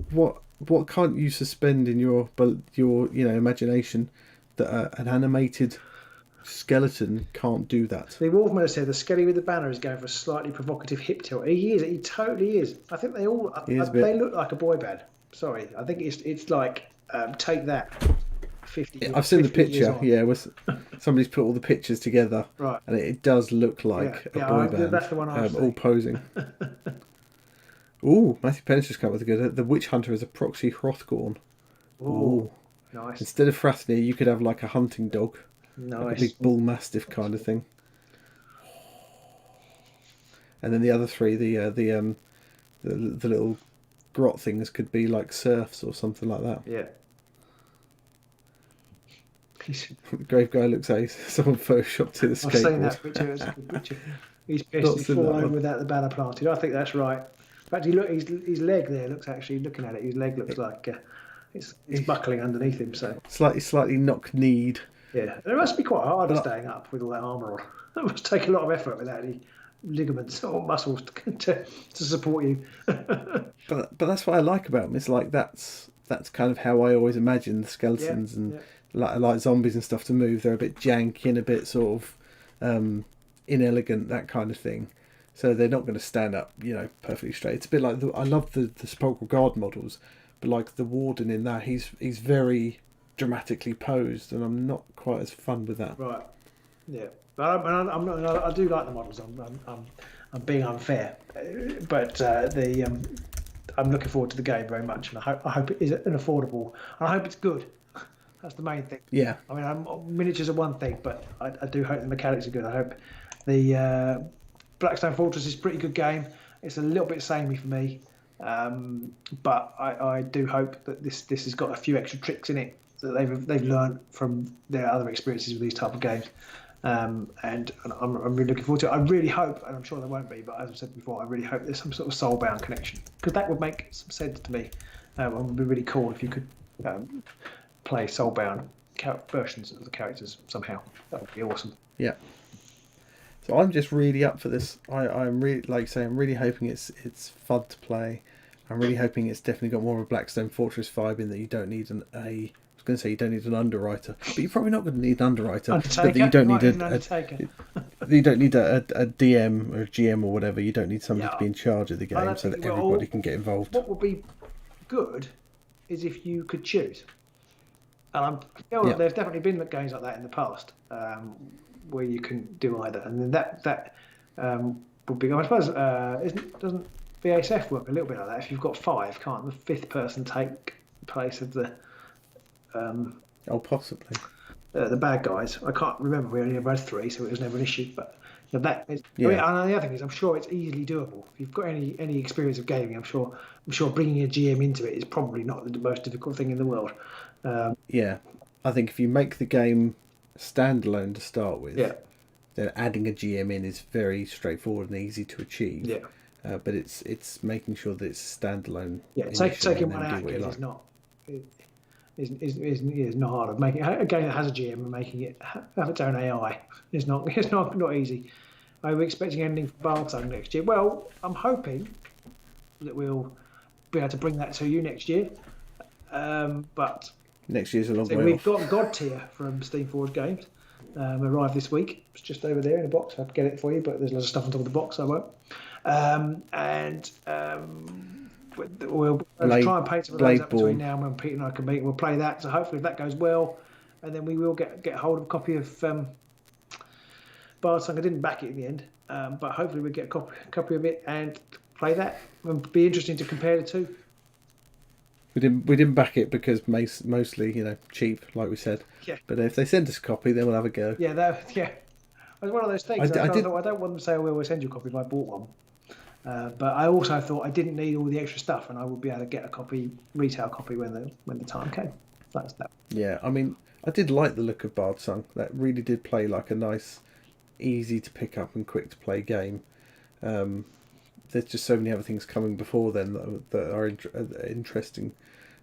what can't you suspend in your imagination that an animated skeleton can't do that? The Wolfman has said the Skelly with the banner is going for a slightly provocative hip tilt. He is. He totally is. I think they all. They look like a boy band. Sorry, I think it's like take that. 50. I've seen the picture. Yeah, somebody's put all the pictures together, right? And it does look like a boy band. That's the one I all posing. Ooh, Matthew Pennis just come up with a good. The Witch Hunter is a proxy Hrothgorn. Ooh, nice. Instead of Frathnir, you could have like a hunting dog. Nice. Like a big bull mastiff kind of thing. And then the other three, the little grot things could be like serfs or something like that. Yeah. Grave guy looks like someone photoshopped to the skateboard. I've seen that picture. It's a good picture. He's pissed. He's fallen over without the banner planted. I think that's right. In fact, his leg there looks actually looking at it. His leg looks like it's buckling underneath him. So slightly knock-kneed. Yeah, it must be quite hard staying up with all that armour on. It must take a lot of effort without any ligaments or muscles to support you. but that's what I like about them. It's like that's kind of how I always imagine the skeletons and like zombies and stuff to move. They're a bit janky and a bit sort of inelegant, that kind of thing. So they're not going to stand up, perfectly straight. It's a bit like I love the Sepulchral Guard models, but like the Warden in that, he's very dramatically posed, and I'm not quite as fun with that. Right. Yeah. But I'm not. I do like the models. I'm being unfair, but I'm looking forward to the game very much, and I hope it is an affordable, and I hope it's good. That's the main thing. Yeah. I mean, miniatures are one thing, but I do hope the mechanics are good. I hope the Blackstone Fortress is a pretty good game. It's a little bit samey for me, but I do hope that this has got a few extra tricks in it that they've learned from their other experiences with these type of games, and I'm really looking forward to it. I really hope, and I'm sure there won't be, but as I said before, I really hope there's some sort of soulbound connection, because that would make some sense to me. It would be really cool if you could play soulbound versions of the characters somehow. That would be awesome. Yeah. So I'm just really up for this. I'm really, like I say, I'm really hoping it's fun to play. I'm really hoping it's definitely got more of a Blackstone Fortress vibe in that you don't need you don't need an underwriter, but you're probably not going to need an underwriter. But you don't need you don't need a DM or a GM or whatever. You don't need somebody to be in charge of the game so that everybody can get involved. What would be good is if you could choose. And I feel like there's definitely been games like that in the past where you can do either, and then that would be. I suppose doesn't VSF work a little bit like that? If you've got 5, can't the 5th person take the place of the possibly the bad guys? I can't remember. We only ever had 3, so it was never an issue. But that is. Yeah. I mean, and the other thing is, I'm sure it's easily doable. If you've got any experience of gaming, I'm sure bringing a GM into it is probably not the most difficult thing in the world. Yeah, I think if you make the game standalone to start with, then adding a GM in is very straightforward and easy to achieve. Yeah. But it's making sure that it's standalone. Yeah, taking one out is not. Is not hard. Making a game that has a GM and making it have its own AI is not easy. Are we expecting anything from Bartong next year? Well, I'm hoping that we'll be able to bring that to you next year. But next year's a long way off. We've got God Tier from Steamforged Games. Arrived this week. It's just over there in a box. I'll get it for you, but there's lots of stuff on top of the box. I won't. We'll try and paint some of those up between now and when Pete and I can meet. We'll play that. So hopefully, if that goes well, and then we will get hold of a copy of Bardsong. I didn't back it in the end, but hopefully we get a copy of it and play that. It'll be interesting to compare the two. We didn't back it because mostly cheap, like we said. Yeah. But if they send us a copy, then we'll have a go. Yeah, it was one of those things. I don't want them to say, "Well, we'll send you a copy if I bought one." But I also thought I didn't need all the extra stuff, and I would be able to get a retail copy when the time came. That's that. Yeah, I mean, I did like the look of Bard Sung. That really did play like a nice, easy to pick up and quick to play game. There's just so many other things coming before then that are interesting.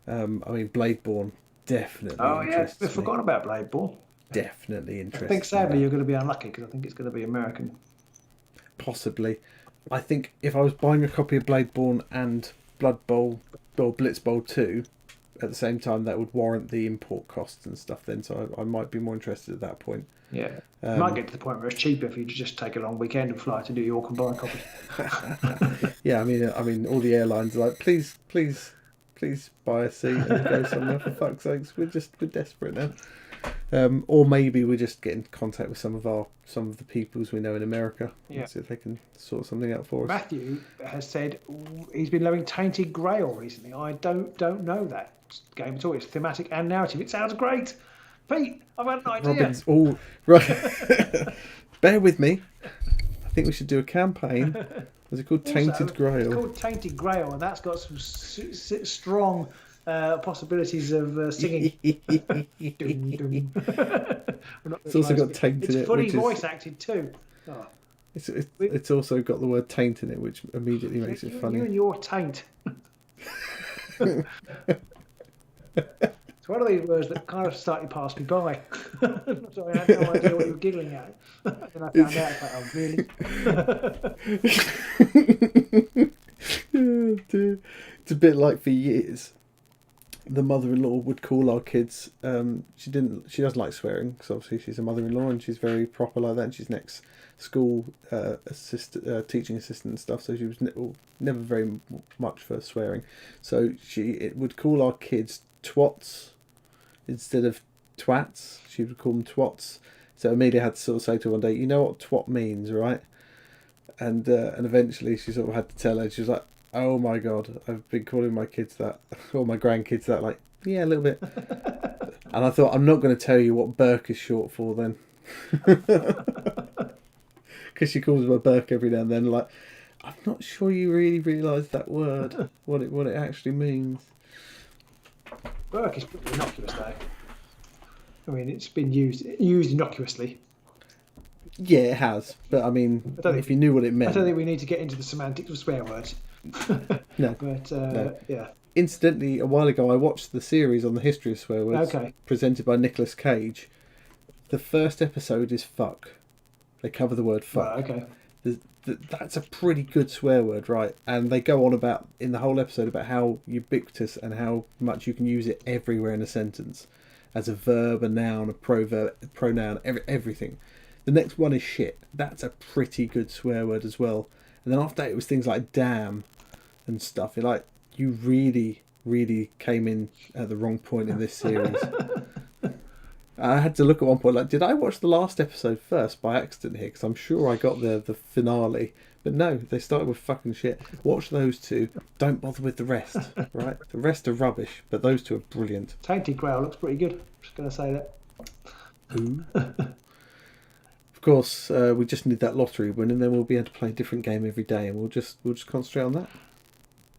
I mean, Bladeborn definitely. Oh yeah, interests we've me. forgotten about Bladeborn. Definitely interesting. I think sadly you're going to be unlucky because I think it's going to be American. Possibly. I think if I was buying a copy of Bladeborn and Blood Bowl or Blitz Bowl 2 at the same time, that would warrant the import costs and stuff then, so I might be more interested at that point. Yeah. It might get to the point where it's cheaper if you just take a long weekend and fly to New York and buy a copy. Yeah, I mean, all the airlines are like, please buy a seat and go somewhere, for fuck's sakes. We're desperate now. Or maybe we just get in contact with some of the peoples we know in America and see if they can sort something out for us. Matthew has said he's been loving Tainted Grail recently. I don't know that game at all. It's thematic and narrative. It sounds great. Pete, I've had an idea. Robin's all right. Bear with me. I think we should do a campaign. Was it called Tainted Grail? It's called Tainted Grail, and that's got some strong possibilities of singing. It's also got taint in it. It's fully voice acted too. Oh. It's also got the word taint in it, which immediately makes it funny. You and your taint. It's one of these words that kind of slightly passed me by. So I had no idea what you were giggling at. And I found out, oh dear. It's a bit like for years, the mother-in-law would call our kids. She doesn't like swearing because obviously she's a mother-in-law and she's very proper like that. And she's next school teaching assistant and stuff, so she was never very much for swearing. So it would call our kids twats instead of twats. She would call them twats. So Amelia had to sort of say to her one day, you know what twat means, right? And eventually she sort of had to tell her. She was like, oh my god, I've been calling my kids that, or my grandkids that, like, yeah, a little bit. And I thought, I'm not going to tell you what Burke is short for then. Because she calls him a Burke every now and then, like, I'm not sure you really realise that word, what it actually means. Burke is pretty innocuous though. I mean, it's been used innocuously. Yeah, it has. But I mean, if you knew what it meant. I don't think we need to get into the semantics of swear words. No. But No. yeah. Incidentally, a while ago, I watched the series on the history of swear words presented by Nicolas Cage. The first episode is fuck. They cover the word fuck. Right, okay. That's a pretty good swear word, right? And they go on about, in the whole episode, about how ubiquitous and how much you can use it everywhere in a sentence. As a verb, a noun, a proverb, a pronoun, everything. The next one is shit. That's a pretty good swear word as well. And then after that, it was things like damn and stuff. You're like, you really, really came in at the wrong point in this series. I had to look at one point, like, did I watch the last episode first by accident here? Because I'm sure I got the finale. But no, they started with fucking shit. Watch those two. Don't bother with the rest, right? The rest are rubbish, but those two are brilliant. Tainted Grail looks pretty good. Just going to say that. Ooh. Of course, we just need that lottery win, and then we'll be able to play a different game every day, and we'll just concentrate on that.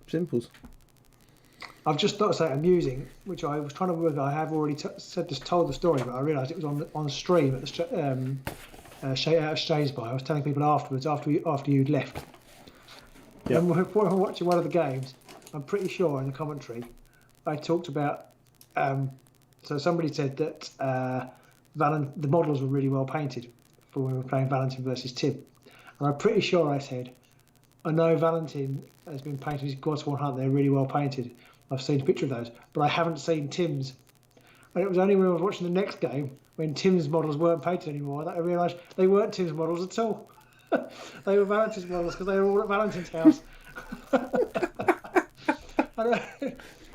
Simples. I've just thought of something amusing, which I was trying to work. I have already told the story, but I realised it was on stream at the Straight Outta Shadespire. I was telling people afterwards, after you'd left. Yep. And when we were watching one of the games, I'm pretty sure in the commentary, I talked about. So somebody said that the models were really well painted for when we were playing Valentin versus Tim, and I'm pretty sure I said, I know Valentin has been painted his Godsworn Hunt. They're really well painted. I've seen a picture of those, but I haven't seen Tim's. And it was only when I was watching the next game, when Tim's models weren't painted anymore, that I realised they weren't Tim's models at all. They were Valentin's models because they were all at Valentin's house.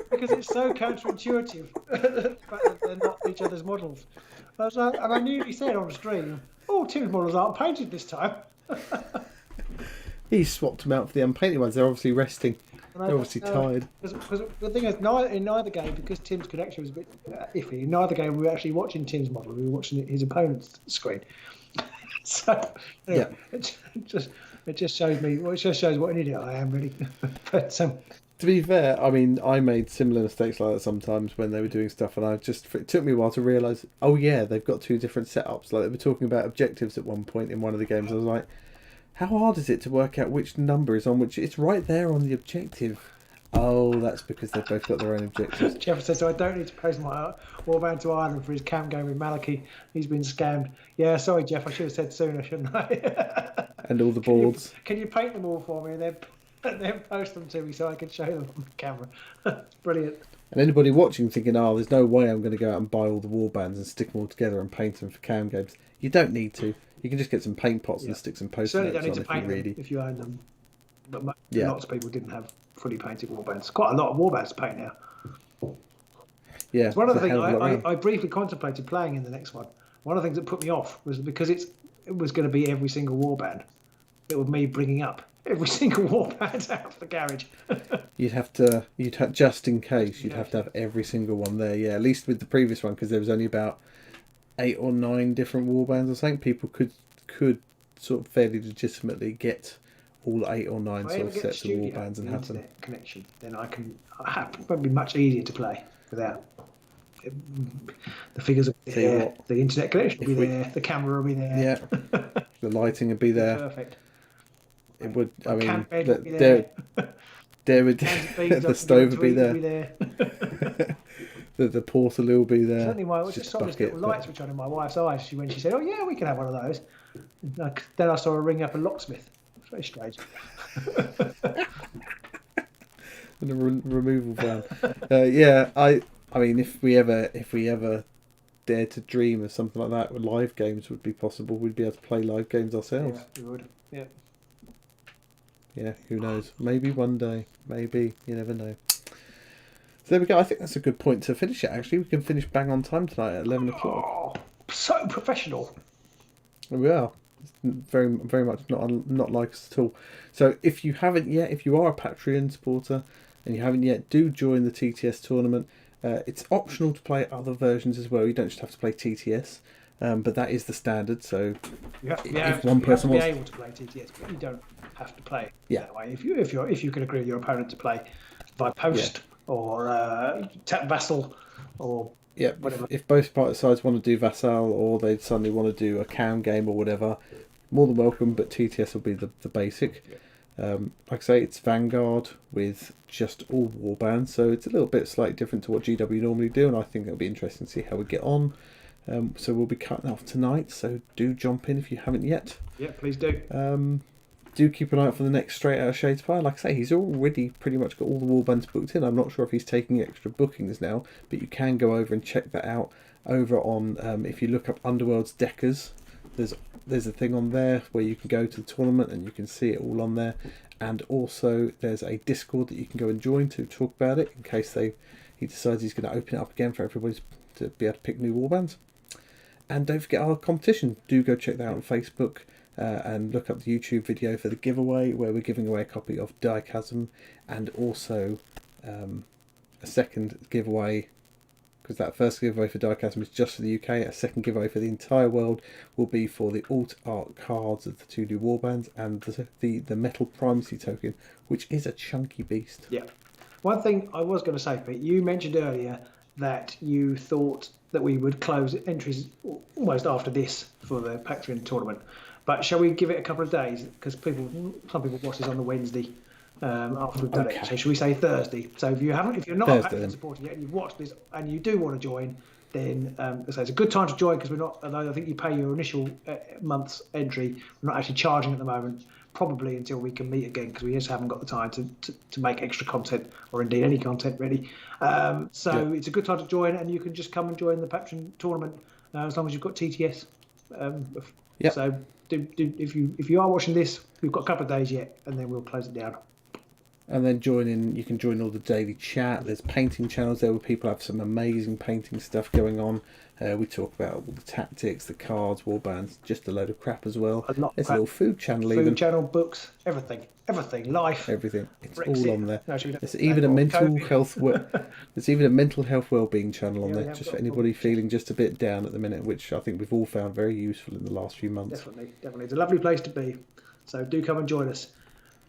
Because it's so counterintuitive the fact that they're not each other's models. I was like, and I nearly said on the stream, oh, Tim's models aren't painted this time. He swapped them out for the unpainted ones. They're obviously resting. They're obviously tired. Because the thing is, in neither game, because Tim's connection was a bit iffy, in neither game we were actually watching Tim's model. We were watching his opponent's screen. So anyway, it just shows me. Well, it just shows what an idiot I am, really. But To be fair, I mean, I made similar mistakes like that sometimes when they were doing stuff, and it took me a while to realise, oh yeah, they've got two different setups. Like they were talking about objectives at one point in one of the games. I was like, how hard is it to work out which number is on which? It's right there on the objective. Oh, that's because they've both got their own objectives. Jeff says, so I don't need to post my warband to Ireland for his cam game with Maliki. He's been scammed. Yeah, sorry, Jeff. I should have said sooner, shouldn't I? And all the boards. Can you paint them all for me and then post them to me so I can show them on the camera? It's brilliant. And anybody watching thinking, oh, there's no way I'm going to go out and buy all the warbands and stick them all together and paint them for cam games. You don't need to. You can just get some paint pots and stick some post-it Certainly notes don't need on to paint really. them if you own them. But lots of people didn't have fully painted warbands. Quite a lot of warbands to paint now. Yeah. It's one of the things I briefly contemplated playing in the next one. One of the things that put me off was because it was going to be every single warband. It was me bringing up every single warband out of the garage. You'd have just in case, you'd have to have every single one there. Yeah, at least with the previous one, because there was only about 8 or 9 different warbands. I think people could sort of fairly legitimately get all 8 or 9 sort of sets of warbands and have them. Connection, then it'll be much easier to play without. The figures will be there, the internet connection will be there, the camera will be there. Yeah, the lighting will be there. Perfect. It would. I mean, there would the stove would be there. The portal will be there. Certainly, I just saw this little light switch on in my wife's eyes when she said, "Oh yeah, we can have one of those." Then I saw her ring up a locksmith. It's very strange. And a removal van. Yeah, I mean, if we ever dare to dream of something like that, where live games would be possible, we'd be able to play live games ourselves. Yeah, we would. Yeah. Yeah, who knows? Maybe one day. Maybe. You never know. So there we go. I think that's a good point to finish it, actually. We can finish bang on time tonight at 11 o'clock. Oh, so professional. We are. Very, very much not like us at all. So if you haven't yet, if you are a Patreon supporter and you haven't yet, do join the TTS tournament. It's optional to play other versions as well. You don't just have to play TTS, but that is the standard. So if one person wants to be able to play TTS, but you don't have to play that way. If you can agree with your opponent to play by post or tap vassal or whatever. If both sides want to do vassal or they suddenly want to do a cam game or whatever, more than welcome. But TTS will be the basic. Like I say, it's Vanguard with just all warbands, so it's a little bit slightly different to what GW normally do, and I think it'll be interesting to see how we get on. So we'll be cutting off tonight, so do jump in if you haven't yet. Yeah, please do. Do keep an eye out for the next Straight Outta Shadespire. Like I say, he's already pretty much got all the warbands booked in. I'm not sure if he's taking extra bookings now, but you can go over and check that out over on, if you look up Underworlds Deckers, there's a thing on there where you can go to the tournament and you can see it all on there. And also there's a Discord that you can go and join to talk about it in case he decides he's going to open it up again for everybody to be able to pick new warbands. And don't forget our competition. Do go check that out on Facebook and look up the YouTube video for the giveaway where we're giving away a copy of Chasm and also a second giveaway, because that first giveaway for Chasm is just for the UK. A second giveaway for the entire world will be for the alt art cards of the 2 new warbands and the metal primacy token, which is a chunky beast. Yeah. One thing I was going to say, Pete, you mentioned earlier that you thought that we would close entries almost after this for the Patreon tournament. But shall we give it a couple of days? Because some people watch this on the Wednesday after we've done it. So should we say Thursday? So if you're not Thursday, a Patreon supporter yet and you've watched this and you do want to join, then so it's a good time to join, because we're not, although I think you pay your initial month's entry, we're not actually charging at the moment, probably until we can meet again, because we just haven't got the time to make extra content, or indeed any content really. It's a good time to join, and you can just come and join the Patreon tournament as long as you've got TTS. So if you are watching this, we've got a couple of days yet, and then we'll close it down. And then you can join all the daily chat. There's painting channels there where people have some amazing painting stuff going on. We talk about all the tactics, the cards, warbands, just a load of crap as well. There's a little food channel, channel, books, everything, life, everything. It's Brexit. All on there. There's even a mental health. There's even a mental health well-being channel on there, just for anybody feeling just a bit down at the minute, which I think we've all found very useful in the last few months. Definitely, it's a lovely place to be. So do come and join us.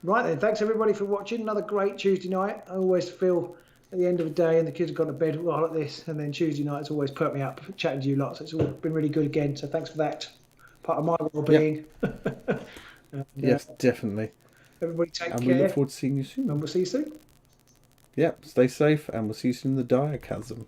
Right then, thanks everybody for watching. Another great Tuesday night. I always feel at the end of the day and the kids have gone to bed all like this, and then Tuesday nights always perk me up chatting to you lots. It's all been really good again, so thanks for that. Part of my well-being. Yes, definitely. Everybody take And care. we look forward to seeing you soon. And we'll see you soon. Yep, stay safe, and we'll see you soon in the Dire Chasm.